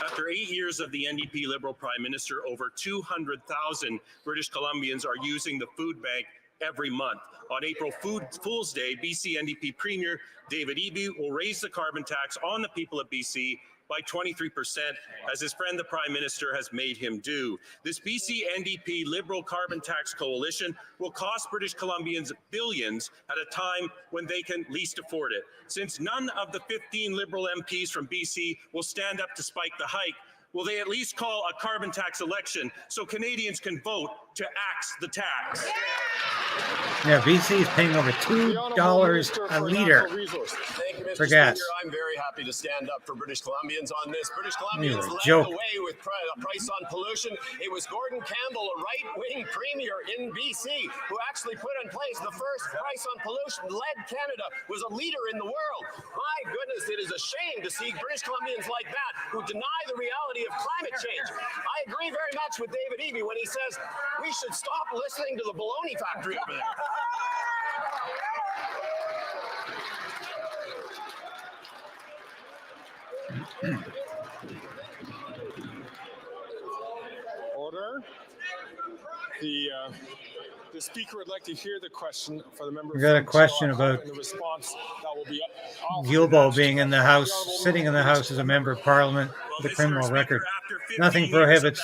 After 8 years of the NDP Liberal Prime Minister, over 200,000 British Columbians are using the food bank every month. On April Fool's Day, BC NDP Premier David Eby will raise the carbon tax on the people of BC by 23%, as his friend the Prime Minister has made him do. This BC NDP Liberal Carbon Tax Coalition will cost British Columbians billions at a time when they can least afford it. Since none of the 15 Liberal MPs from BC will stand up to spike the hike, will they at least call a carbon tax election so Canadians can vote to axe the tax? Yeah, BC is paying over $2 a liter for gas. Speaker. I'm very happy to stand up for British Columbians on this. British Columbians You're a led joke. the way with a price on pollution. It was Gordon Campbell, a right-wing premier in BC, who actually put in place the first price on pollution. Led Canada, was a leader in the world. My goodness, it is a shame to see British Columbians like that who deny the reality of climate change. I agree very much with David Eby when he says we should stop listening to the baloney factory over there. Order. The speaker would like to hear the question for the member. We got a question about and the response that will be Guilbeault being in the House, sitting in the House as a member of Parliament with a criminal record. Nothing prohibits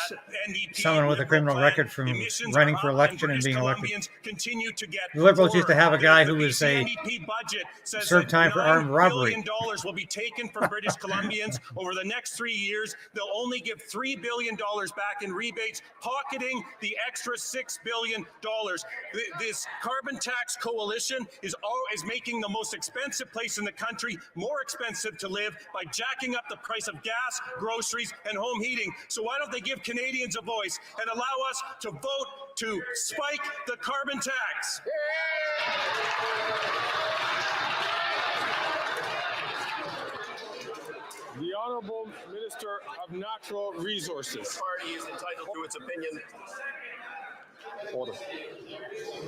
someone with a criminal record from running for election and being elected. The Liberals used to have a guy who was served time for armed robbery. $1 billion will be taken from British Columbians over the next 3 years. They'll only give $3 billion back in rebates, pocketing the extra $6 billion. This carbon tax coalition is making the most expensive place in the country more expensive to live by jacking up the price of gas, groceries, and home heating. So why don't they give Canadians a voice and allow us to vote to spike the carbon tax? The Honourable Minister of Natural Resources. The party is entitled to its opinion. Order.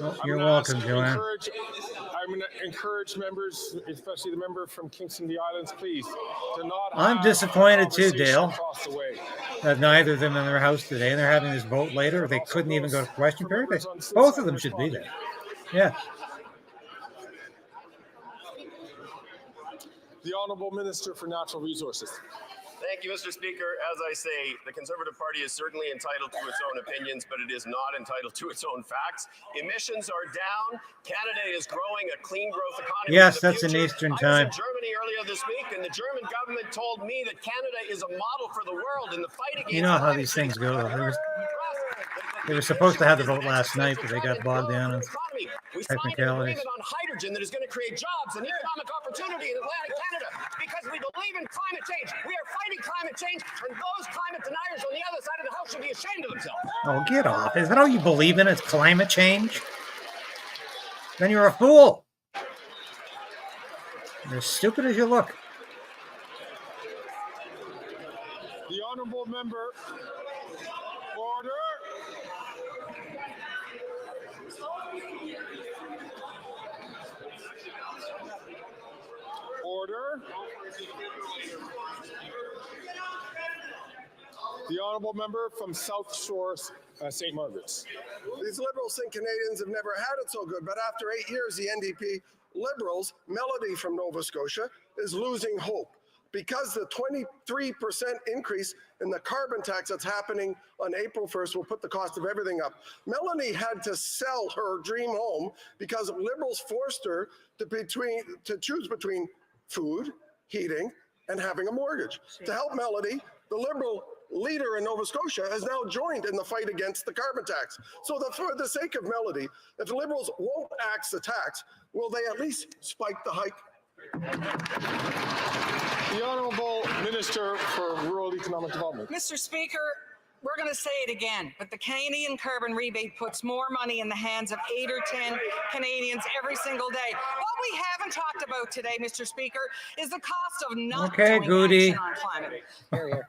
Oh, you're welcome, Joanne. I'm going to encourage members, especially the member from Kingston the Islands, please, to not. I'm disappointed too, Dale, across the way. that neither of them in their house today, and they're having this vote later. They couldn't even go to question period. Both of them should be there. Yeah. The Honourable Minister for Natural Resources. Thank you, Mr. Speaker. As I say, the Conservative Party is certainly entitled to its own opinions, but it is not entitled to its own facts. Emissions are down. Canada is growing a clean growth economy. Yes, that's in Eastern time. I was in Germany earlier this week, and the German government told me that Canada is a model for the world in the fight against. You know how these things go. They were supposed to have the vote last night, but they got bogged down in We signed an technicalities. agreement on hydrogen that is going to create jobs and economic opportunity in Atlantic Canada because we believe in climate change. We are fighting climate change, and those climate deniers on the other side of the house should be ashamed of themselves. Oh, get off. Is that all you believe in? It's climate change? Then you're a fool. You're as stupid as you look. The Honourable Member. Order. Order. The Honourable Member from South Shore, St. Margaret's. These Liberals think Canadians have never had it so good, but after 8 years, the NDP Liberals, Melody from Nova Scotia, is losing hope because the 23% increase in the carbon tax that's happening on April 1st will put the cost of everything up. Melanie had to sell her dream home because Liberals forced her to choose between food, heating, and having a mortgage. To help Melody, the Liberal leader in Nova Scotia has now joined in the fight against the carbon tax. So for the sake of Melody, if the Liberals won't axe the tax, will they at least spike the hike? The Honourable Minister for Rural Economic Development. Mr. Speaker, we're going to say it again, but the Canadian carbon rebate puts more money in the hands of 8 or 10 Canadians every single day. What we haven't talked about today, Mr. Speaker, is the cost of not Okay, doing Goody. action on climate.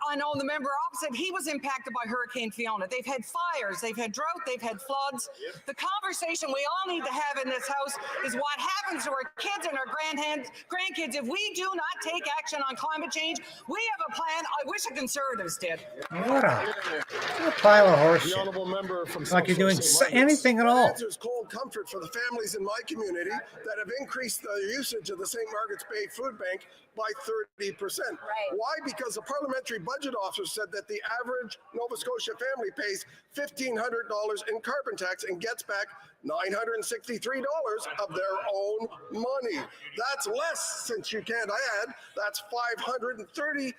I know the member opposite, he was impacted by Hurricane Fiona. They've had fires, they've had drought, they've had floods. The conversation we all need to have in this house is what happens to our kids and our grandkids if we do not take action on climate change. We have a plan. I wish the Conservatives did. What a pile of horse The shit. honourable member from Like you're doing South St. Margaret's. anything at My all. answer is cold comfort for the families in my community that have increased the usage of the St. Margaret's Bay Food Bank by 30%. Why? Because the parliamentary budget officer said that the average Nova Scotia family pays $1,500 in carbon tax and gets back $963 of their own money. That's less, since you can't add, that's $537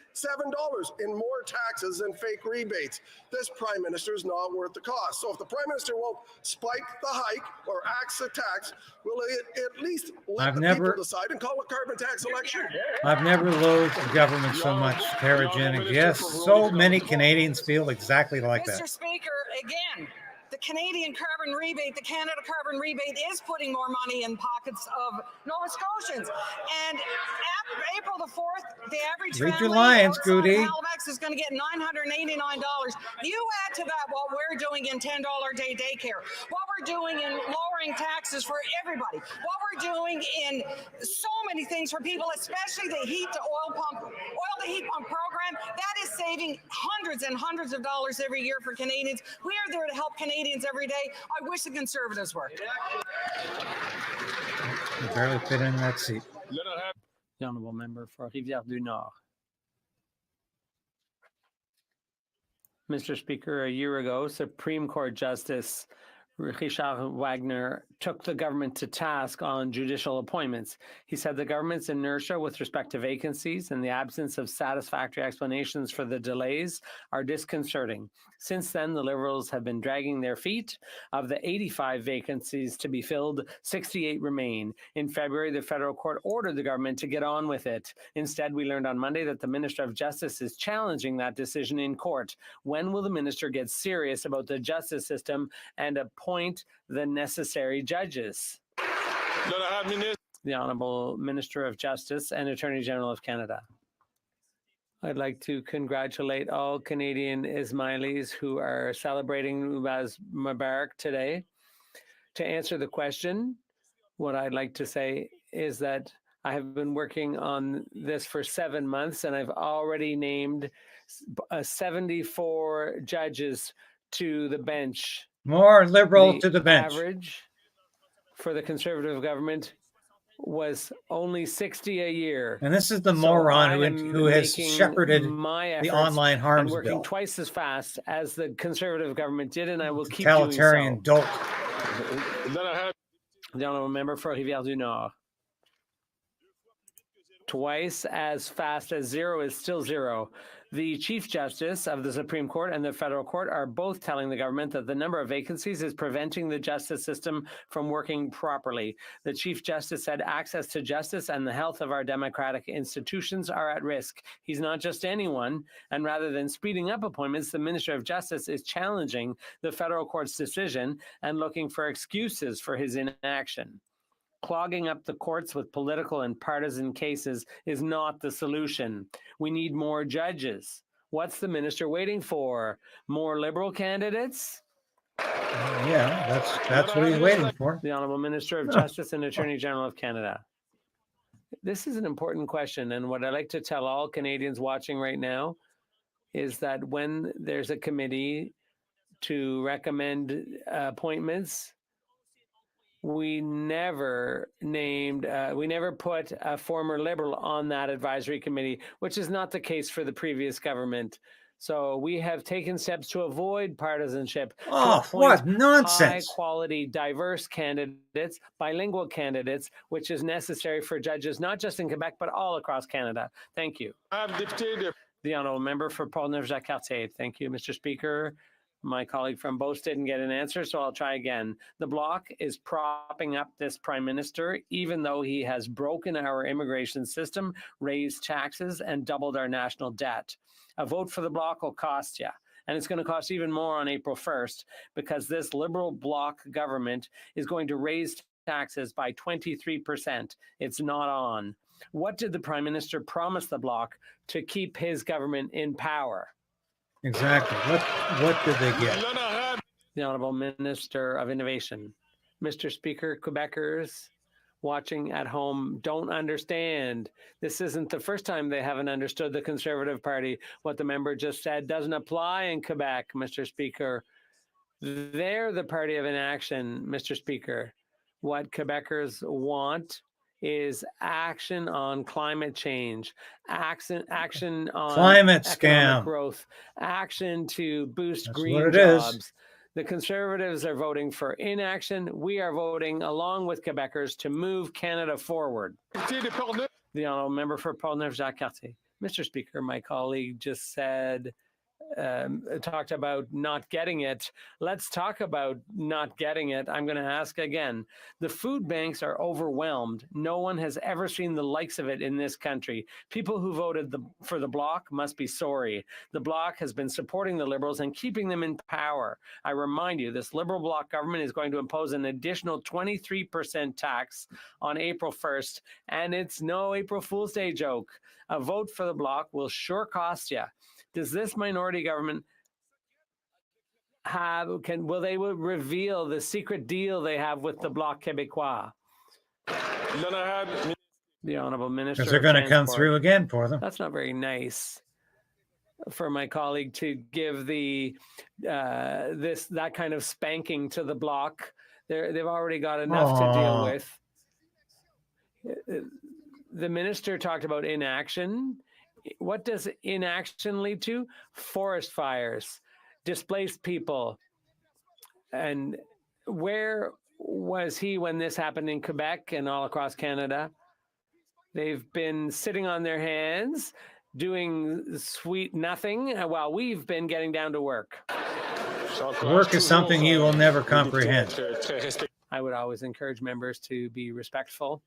in more taxes and fake rebates. This Prime Minister is not worth the cost. So if the Prime Minister won't spike the hike or axe the tax, will he at least let people decide and call a carbon tax election? I've never loathed the government so much. Kerogenic. Yes, so many Canadians feel exactly like Mr. that. Speaker, again, the Canadian carbon rebate, the Canada carbon rebate is putting more money in pockets of Nova Scotians. And April the 4th, the average Read your family lines, outside Goody. of Halifax is going to get $989. You add to that what we're doing in $10 a day daycare, what we're doing in lowering taxes for everybody, what we're doing in so many things for people, especially the heat to heat pump program. That is saving hundreds and hundreds of dollars every year for Canadians. We are there to help Canadians every day. I wish the Conservatives were. You barely fit in that seat. The honourable member for Rivière-du-Nord. Mr. Speaker, a year ago, Supreme Court Justice Richard Wagner took the government to task on judicial appointments. He said the government's inertia with respect to vacancies and the absence of satisfactory explanations for the delays are disconcerting. Since then, the Liberals have been dragging their feet. Of the 85 vacancies to be filled, 68 remain. In February, the federal court ordered the government to get on with it. Instead, we learned on Monday that the Minister of Justice is challenging that decision in court. When will the minister get serious about the justice system and appoint the necessary judges? The Honourable Minister of Justice and Attorney General of Canada. I'd like to congratulate all Canadian Ismailis who are celebrating Nubaz Mubarak today. To answer the question, what I'd like to say is that I have been working on this for 7 months, and I've already named 74 judges to the bench. More Liberal to the bench. Average for the Conservative government was only 60 a year. And this is the moron who has shepherded the online harms working bill. twice as fast as the Conservative government did, and I will keep Totalitarian doing so. dolt. The honourable member for Rivière-du-Nord. Twice as fast as zero is still zero. The Chief Justice of the Supreme Court and the Federal Court are both telling the government that the number of vacancies is preventing the justice system from working properly. The Chief Justice said access to justice and the health of our democratic institutions are at risk. He's not just anyone, and rather than speeding up appointments, the Minister of Justice is challenging the Federal Court's decision and looking for excuses for his inaction. Clogging up the courts with political and partisan cases is not the solution. We need more judges. What's the minister waiting for? More Liberal candidates? Yeah, that's what he's waiting for. The Honourable Minister of Justice and Attorney General of Canada. This is an important question, and what I like to tell all Canadians watching right now is that when there's a committee to recommend appointments, we never put a former Liberal on that advisory committee, which is not the case for the previous government. So we have taken steps to avoid partisanship. Oh, what nonsense. High-quality, diverse candidates, bilingual candidates, which is necessary for judges, not just in Quebec, but all across Canada. Thank you. The Honourable Member for Portneuf-Jacques-Cartier. Thank you, Mr. Speaker. My colleague from Beauce didn't get an answer, so I'll try again. The Bloc is propping up this Prime Minister, even though he has broken our immigration system, raised taxes, and doubled our national debt. A vote for the Bloc will cost you. And it's going to cost even more on April 1st, because this Liberal Bloc government is going to raise taxes by 23%. It's not on. What did the Prime Minister promise the Bloc to keep his government in power? Exactly. What did they get? The Honourable Minister of Innovation. Mr. Speaker, Quebecers watching at home don't understand. This isn't the first time they haven't understood the Conservative Party. What the member just said doesn't apply in Quebec, Mr. Speaker. They're the party of inaction, Mr. Speaker. What Quebecers want is action on climate change, action on Climate economic scam. growth, action to boost That's green what it is. jobs. The Conservatives are voting for inaction. We are voting along with Quebecers to move Canada forward. The Honourable Member for Portneuf-Jacques-Cartier. Mr. Speaker, my colleague just said, talked about not getting it. Let's talk about not getting it. I'm going to ask again. The food banks are overwhelmed. No one has ever seen the likes of it in this country. People who voted for the Bloc must be sorry. The Bloc has been supporting the Liberals and keeping them in power. I remind you, this Liberal Bloc government is going to impose an additional 23% tax on April 1st, and it's no April Fool's Day joke. A vote for the Bloc will sure cost you. Does this minority government will they reveal the secret deal they have with the Bloc Québécois? The Honourable Minister. Because they're going to come through again for them. That's not very nice for my colleague to give that kind of spanking to the Bloc. They've already got enough to deal with. The minister talked about inaction. What does inaction lead to? Forest fires, displaced people. And where was he when this happened in Quebec and all across Canada? They've been sitting on their hands, doing sweet nothing, while we've been getting down to work. Work is something you will never comprehend. I would always encourage members to be respectful.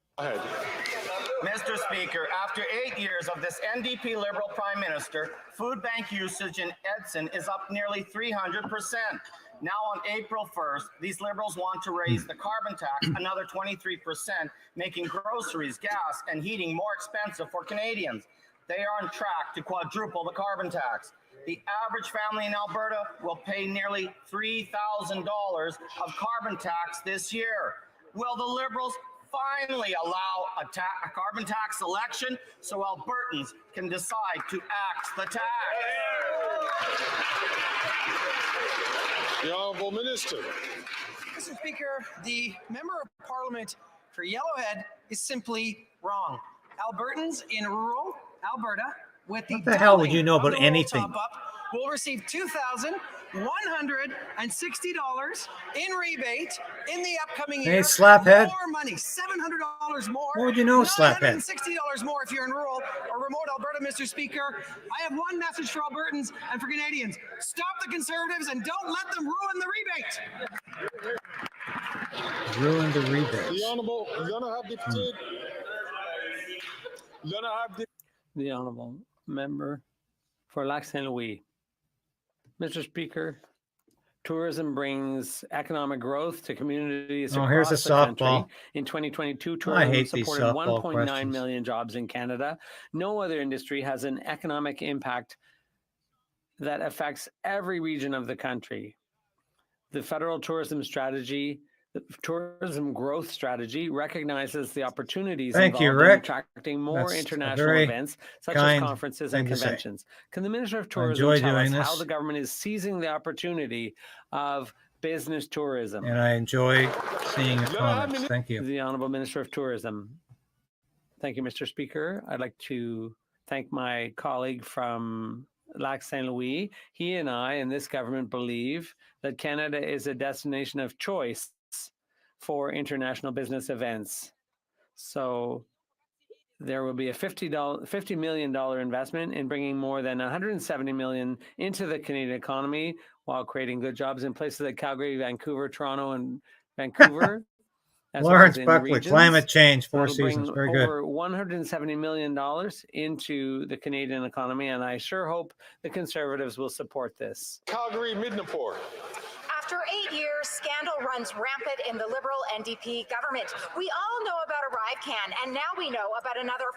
Mr. Speaker, after 8 years of this NDP Liberal Prime Minister, food bank usage in Edson is up nearly 300%. Now on April 1st, these Liberals want to raise the carbon tax another 23%, making groceries, gas, and heating more expensive for Canadians. They are on track to quadruple the carbon tax. The average family in Alberta will pay nearly $3,000 of carbon tax this year. Will the Liberals finally allow a carbon tax election so Albertans can decide to axe the tax? The Honourable Minister. Mr. Speaker, the Member of Parliament for Yellowhead is simply wrong. Albertans in rural Alberta with What the hell would you know about anything? Will receive $2,160 in rebate in the upcoming year. Hey, slaphead. More money, $700 more. What would you know, slaphead? $960 more if you're in rural or remote Alberta, Mr. Speaker. I have one message for Albertans and for Canadians. Stop the Conservatives and don't let them ruin the rebate. Ruin the rebate. The Honourable Deputy. The Honourable Member for Lac Saint Louis. Mr. Speaker, tourism brings economic growth to communities across here's a the country. softball. In 2022, I tourism hate these supported softball 1.9 questions. million jobs in Canada. No other industry has an economic impact that affects every region of the country. The federal tourism strategy, the tourism growth strategy, recognizes the opportunities Thank you, involved in Rick. attracting more That's a international very events such as kind conferences thing and to say. conventions. Can the Minister of I Tourism enjoy tell us doing how this. the government is seizing the opportunity of business tourism? And I enjoy seeing your comments. Thank you. The Honourable Minister of Tourism. Thank you, Mr. Speaker. I'd like to thank my colleague from Lac Saint Louis. He and I and this government believe that Canada is a destination of choice for international business events. So there will be a $50 million investment in bringing more than $170 million into the Canadian economy while creating good jobs in places like Calgary, Vancouver, Toronto, and Vancouver. as well Lawrence as in the Buckley, regions. climate change, Four That'll bring Seasons. Very good. over $170 million into the Canadian economy, and I sure hope the Conservatives will support this. Calgary, Midnapore. After 8 years, scandal runs rampant in the Liberal NDP government. We all know about ArriveCan, and now we know about another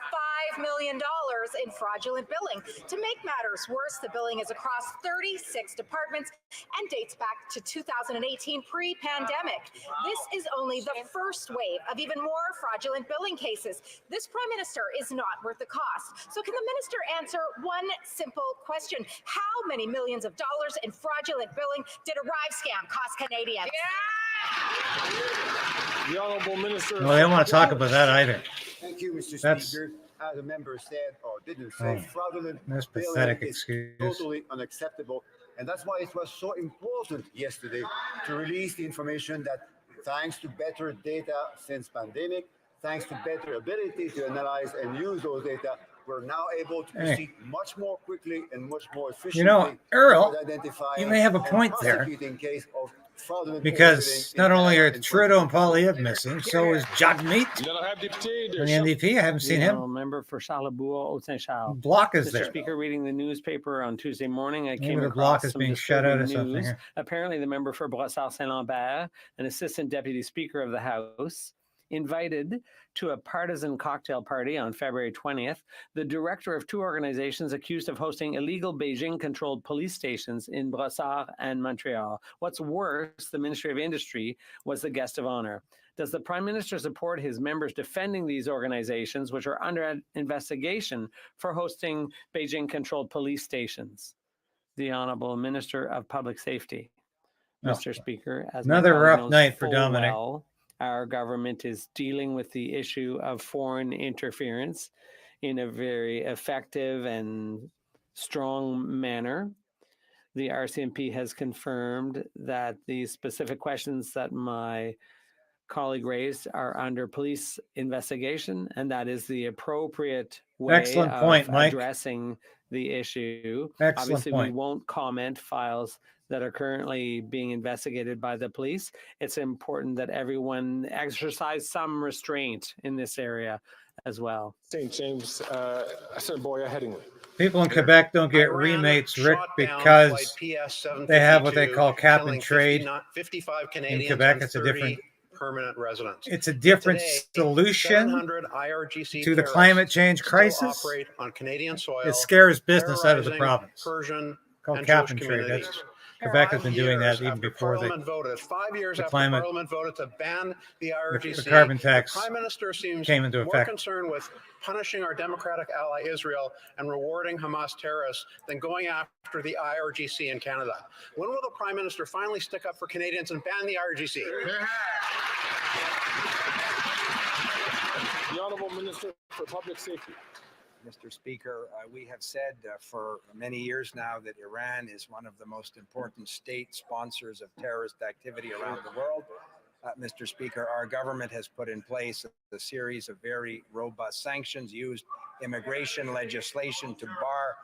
$5 million in fraudulent billing. To make matters worse, the billing is across 36 departments and dates back to 2018, pre-pandemic. This is only the first wave of even more fraudulent billing cases. This Prime Minister is not worth the cost. So can the Minister answer one simple question? How many millions of dollars in fraudulent billing did Arrive Scam cost Canadians? The Honourable Minister. Well, they don't want to talk about that either. Thank you, Mr. That's- Speaker. As a member said or didn't say, fraudulent that's billing pathetic is excuse. totally unacceptable. And that's why it was so important yesterday to release the information that thanks to better data since pandemic, thanks to better ability to analyze and use those data, we're now able to proceed much more quickly and much more efficiently. You know, Earl, toward identifying you may have a and point there. prosecuting case of fraudulent Because billing not only are in Trudeau and Poilievre missing, so is Jagmeet. On the NDP, I haven't seen him. Member for Charlebourg, Haute-Saint-Charles. Block is Mr. there. Speaker, reading the newspaper on Tuesday morning, I Maybe came the across block is some being shut out or disturbing something news. here. Apparently, the member for Brossard-Saint-Lambert, an assistant deputy speaker of the House, invited to a partisan cocktail party on February 20th the director of two organizations accused of hosting illegal Beijing-controlled police stations in Brossard and Montreal. What's worse, the Ministry of Industry was the guest of honor. Does the Prime Minister support his members defending these organizations, which are under investigation for hosting Beijing-controlled police stations? The Honourable Minister of Public Safety. Oh. Mr. Speaker, as Another my colleague rough knows night for full Dominic. well, our government is dealing with the issue of foreign interference in a very effective and strong manner. The RCMP has confirmed that the specific questions that my colleague raised are under police investigation, and that is the appropriate way Excellent of point, Mike. addressing the issue. Excellent Obviously, point. we won't comment files that are currently being investigated by the police. It's important that everyone exercise some restraint in this area as well. St. James, Senator Boya Headingley. People in Quebec don't get remates, Rick, because they have what they call cap and trade. 55 In Canadians Quebec, and it's a 30 different. permanent residents. It's a different Today, solution 700 IRGC to the terrorists climate change still crisis. operate on Canadian soil. It scares business out of the terrorizing province. Persian Called and cap Jewish and trade. communities. That's Quebec has been doing that Years even after before Parliament voted, 5 years the after climate- Parliament voted to ban the IRGC, the carbon tax the Prime Minister seems came into more effect. concerned with punishing our democratic ally Israel and rewarding Hamas terrorists than going after the IRGC in Canada. When will the Prime Minister finally stick up for Canadians and ban the IRGC? The Honourable Minister for Public Safety. Mr. Speaker, we have said for many years now that Iran is one of the most important state sponsors of terrorist activity around the world. Mr. Speaker, our government has put in place a series of very robust sanctions, used immigration legislation to bar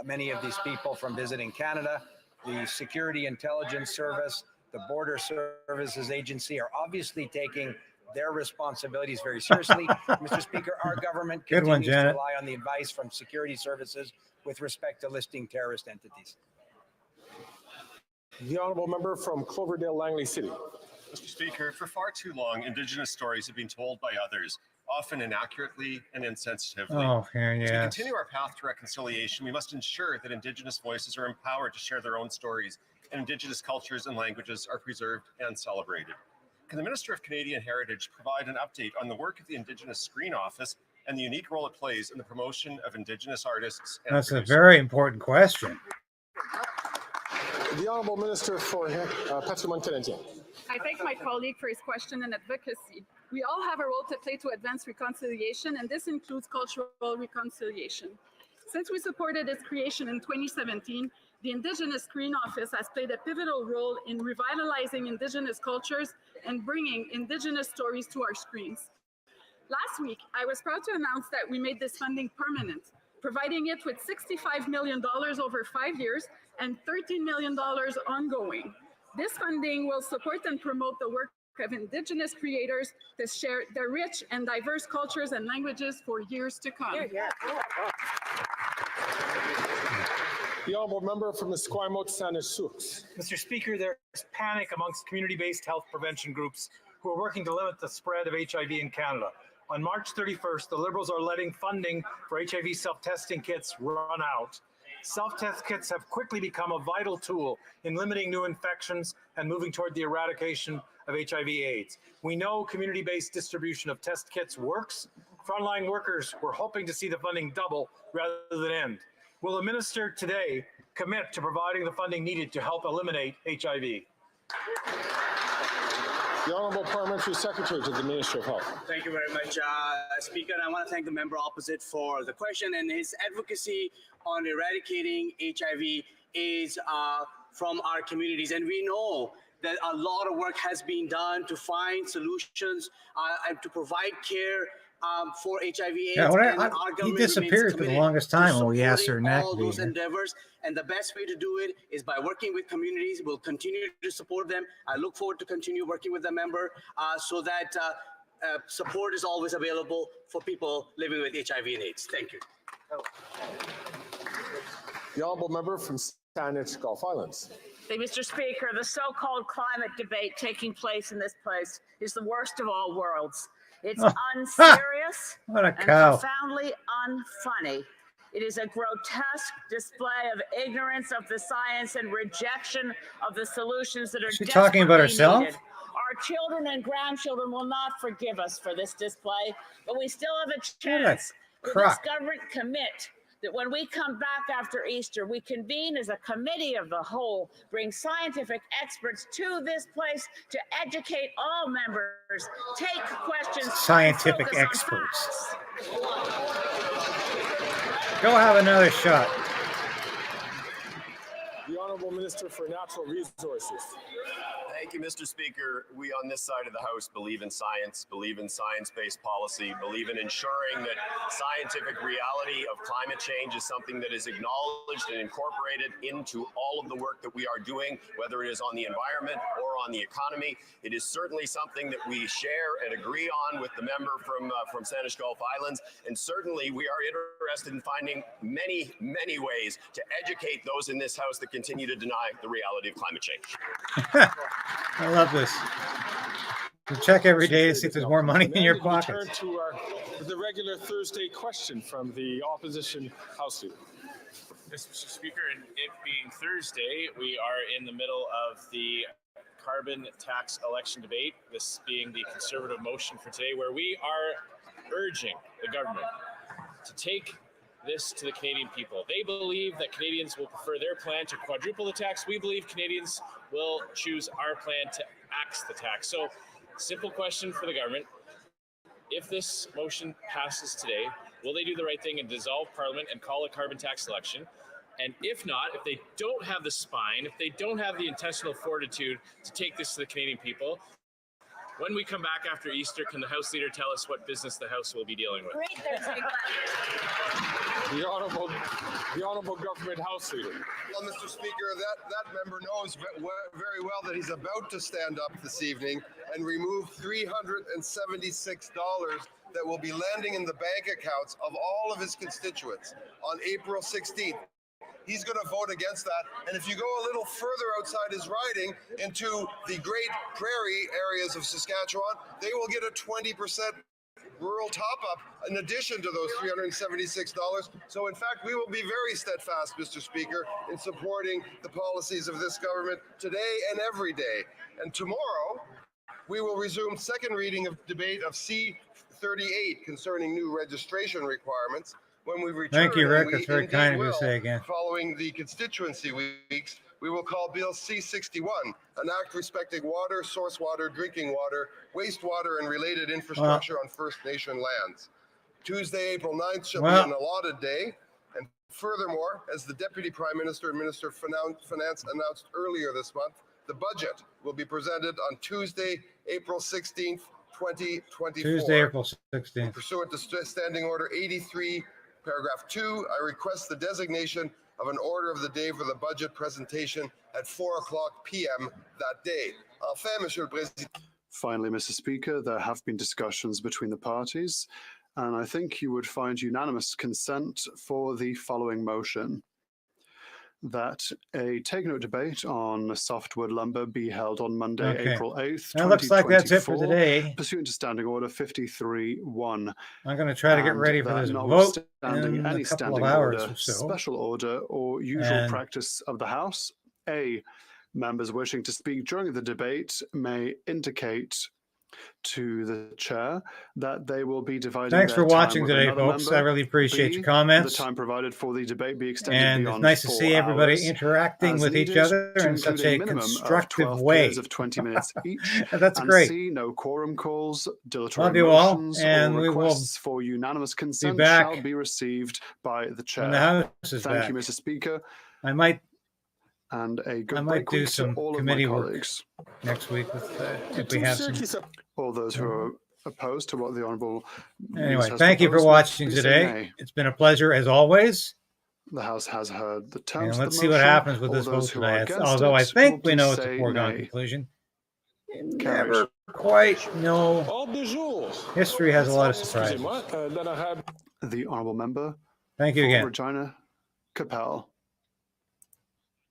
many of these people from visiting Canada. The Security Intelligence Service, the Border Services Agency are obviously taking their responsibilities very seriously. Mr. Speaker, our government Good one, continues to Janet. rely on the advice from security services with respect to listing terrorist entities. The Honourable Member from Cloverdale Langley City. Mr. Speaker, for far too long, Indigenous stories have been told by others, often inaccurately and insensitively. Oh, here, To yes. continue our path to reconciliation, we must ensure that Indigenous voices are empowered to share their own stories, and Indigenous cultures and languages are preserved and celebrated. Can the Minister of Canadian Heritage provide an update on the work of the Indigenous Screen Office and the unique role it plays in the promotion of Indigenous artists and That's a producers? very important question. The Honourable Minister for Patrimoine Canadien. I thank my colleague for his question and advocacy. We all have a role to play to advance reconciliation, and this includes cultural reconciliation. Since we supported its creation in 2017, the Indigenous Screen Office has played a pivotal role in revitalizing Indigenous cultures and bringing Indigenous stories to our screens. Last week, I was proud to announce that we made this funding permanent, providing it with $65 million over 5 years and $13 million ongoing. This funding will support and promote the work of Indigenous creators to share their rich and diverse cultures and languages for years to come. The honourable member from Esquimalt-Saanich-Sioux. Mr. Speaker, there is panic amongst community-based health prevention groups who are working to limit the spread of HIV in Canada. On March 31st, the Liberals are letting funding for HIV self-testing kits run out. Self-test kits have quickly become a vital tool in limiting new infections and moving toward the eradication of HIV/AIDS. We know community-based distribution of test kits works. Frontline workers were hoping to see the funding double rather than end. Will the minister today commit to providing the funding needed to help eliminate HIV? The Honourable Parliamentary Secretary to the Minister of Health. Thank you very much, Speaker. And I want to thank the member opposite for the question, and his advocacy on eradicating HIV is from our communities. And we know that a lot of work has been done to find solutions and to provide care for HIV/AIDS. Yeah, he disappeared for the longest time when we asked her all those endeavors, and the best way to do it is by working with communities. We'll continue to support them. I look forward to continue working with the member so that support is always available for people living with HIV and AIDS. Thank you. The honourable member from Saanich Gulf Islands. Mr. Speaker, the so-called climate debate taking place in this place is the worst of all worlds. It's unserious What a and cow. profoundly unfunny. It is a grotesque display of ignorance of the science and rejection of the solutions that are Is she talking about herself? needed. Our children and grandchildren will not forgive us for this display, but we still have a chance. Will this crock. government commit that when we come back after Easter, we convene as a committee of the whole, bring scientific experts to this place to educate all members, take questions, Scientific focus on experts. facts. Go have another shot. The Honourable Minister for Natural Resources. Thank you, Mr. Speaker. We on this side of the House believe in science, believe in science-based policy, believe in ensuring that scientific reality of climate change is something that is acknowledged and incorporated into all of the work that we are doing, whether it is on the environment or on the economy. It is certainly something that we share and agree on with the member from Saanich Gulf Islands, and certainly we are interested in finding many, many ways to educate those in this House that continue to deny the reality of climate change. I love this. You check every day to see if there's more money in your We pocket. turn to the regular Thursday question from the opposition House Leader. Mr. Speaker, and it being Thursday, we are in the middle of the carbon tax election debate, this being the Conservative motion for today, where we are urging the government to take this to the Canadian people. They believe that Canadians will prefer their plan to quadruple the tax. We believe Canadians will choose our plan to axe the tax. So, simple question for the government. If this motion passes today, will they do the right thing and dissolve Parliament and call a carbon tax election? And if not, if they don't have the spine, if they don't have the intestinal fortitude to take this to the Canadian people, when we come back after Easter, can the House Leader tell us what business the House will be dealing with? Great Thursday. The Honourable Government House Leader. Well, Mr. Speaker, that member knows very well that he's about to stand up this evening and remove $376 that will be landing in the bank accounts of all of his constituents on April 16th. He's going to vote against that. And if you go a little further outside his riding into the Great Prairie areas of Saskatchewan, they will get a 20% rural top-up in addition to those $376. So in fact, we will be very steadfast, Mr. Speaker, in supporting the policies of this government today and every day. And tomorrow, we will resume second reading of debate of C-38 concerning new registration requirements. When we return, Thank you, Rick. and That's we very kind of you to will, say again. Following the constituency weeks, we will call Bill C-61, an act respecting water, source water, drinking water, wastewater, and related infrastructure on First Nation lands. Tuesday, April 9th shall be an allotted day. And furthermore, as the Deputy Prime Minister and Minister of Finance announced earlier this month, the budget will be presented on Tuesday, April 16th, 2024. Tuesday, April 16th. Pursuant to Standing Order 83, Paragraph 2, I request the designation of an order of the day for the budget presentation at 4:00 p.m. that day. Enfin, Monsieur le Président. Finally, Mr. Speaker, there have been discussions between the parties, and I think you would find unanimous consent for the following motion. that a take-note debate on softwood lumber be held on Monday, Okay. April 8th, That looks like that's it for 2024, today. pursuant to Standing Order 53-1. I'm going to try to get And ready for that this vote notwithstanding in any a couple of standing hours order, or so. special order, or usual And practice of the House, A, members wishing to speak during the debate may indicate to the chair that they will be dividing thanks their for time watching with today, another folks. member. I really appreciate B, your comments. the time provided for the debate be extended And beyond it's nice to 4 see everybody hours interacting as with each needed, other to in such include a minimum of constructive 12 way. periods of 20 minutes each. That's And great. C, no quorum calls, dilatory Love you all, motions, and or we will requests for unanimous consent back shall be received by the chair. when the House is Thank back. you, Mr. Speaker. I might And a good I might break do week to some all of my committee work colleagues. next week with, if we have some. All those who are opposed to what the Honourable Anyway, thank you for watching today. It's been a pleasure as always. The House has heard the And terms of let's the see what motion. happens with All this vote those who are tonight. against Although I it think will we know please it's a say foregone nay. conclusion. You Carried. never quite know. History has a lot of surprises. The Honourable Member Thank you for again. Regina Capel.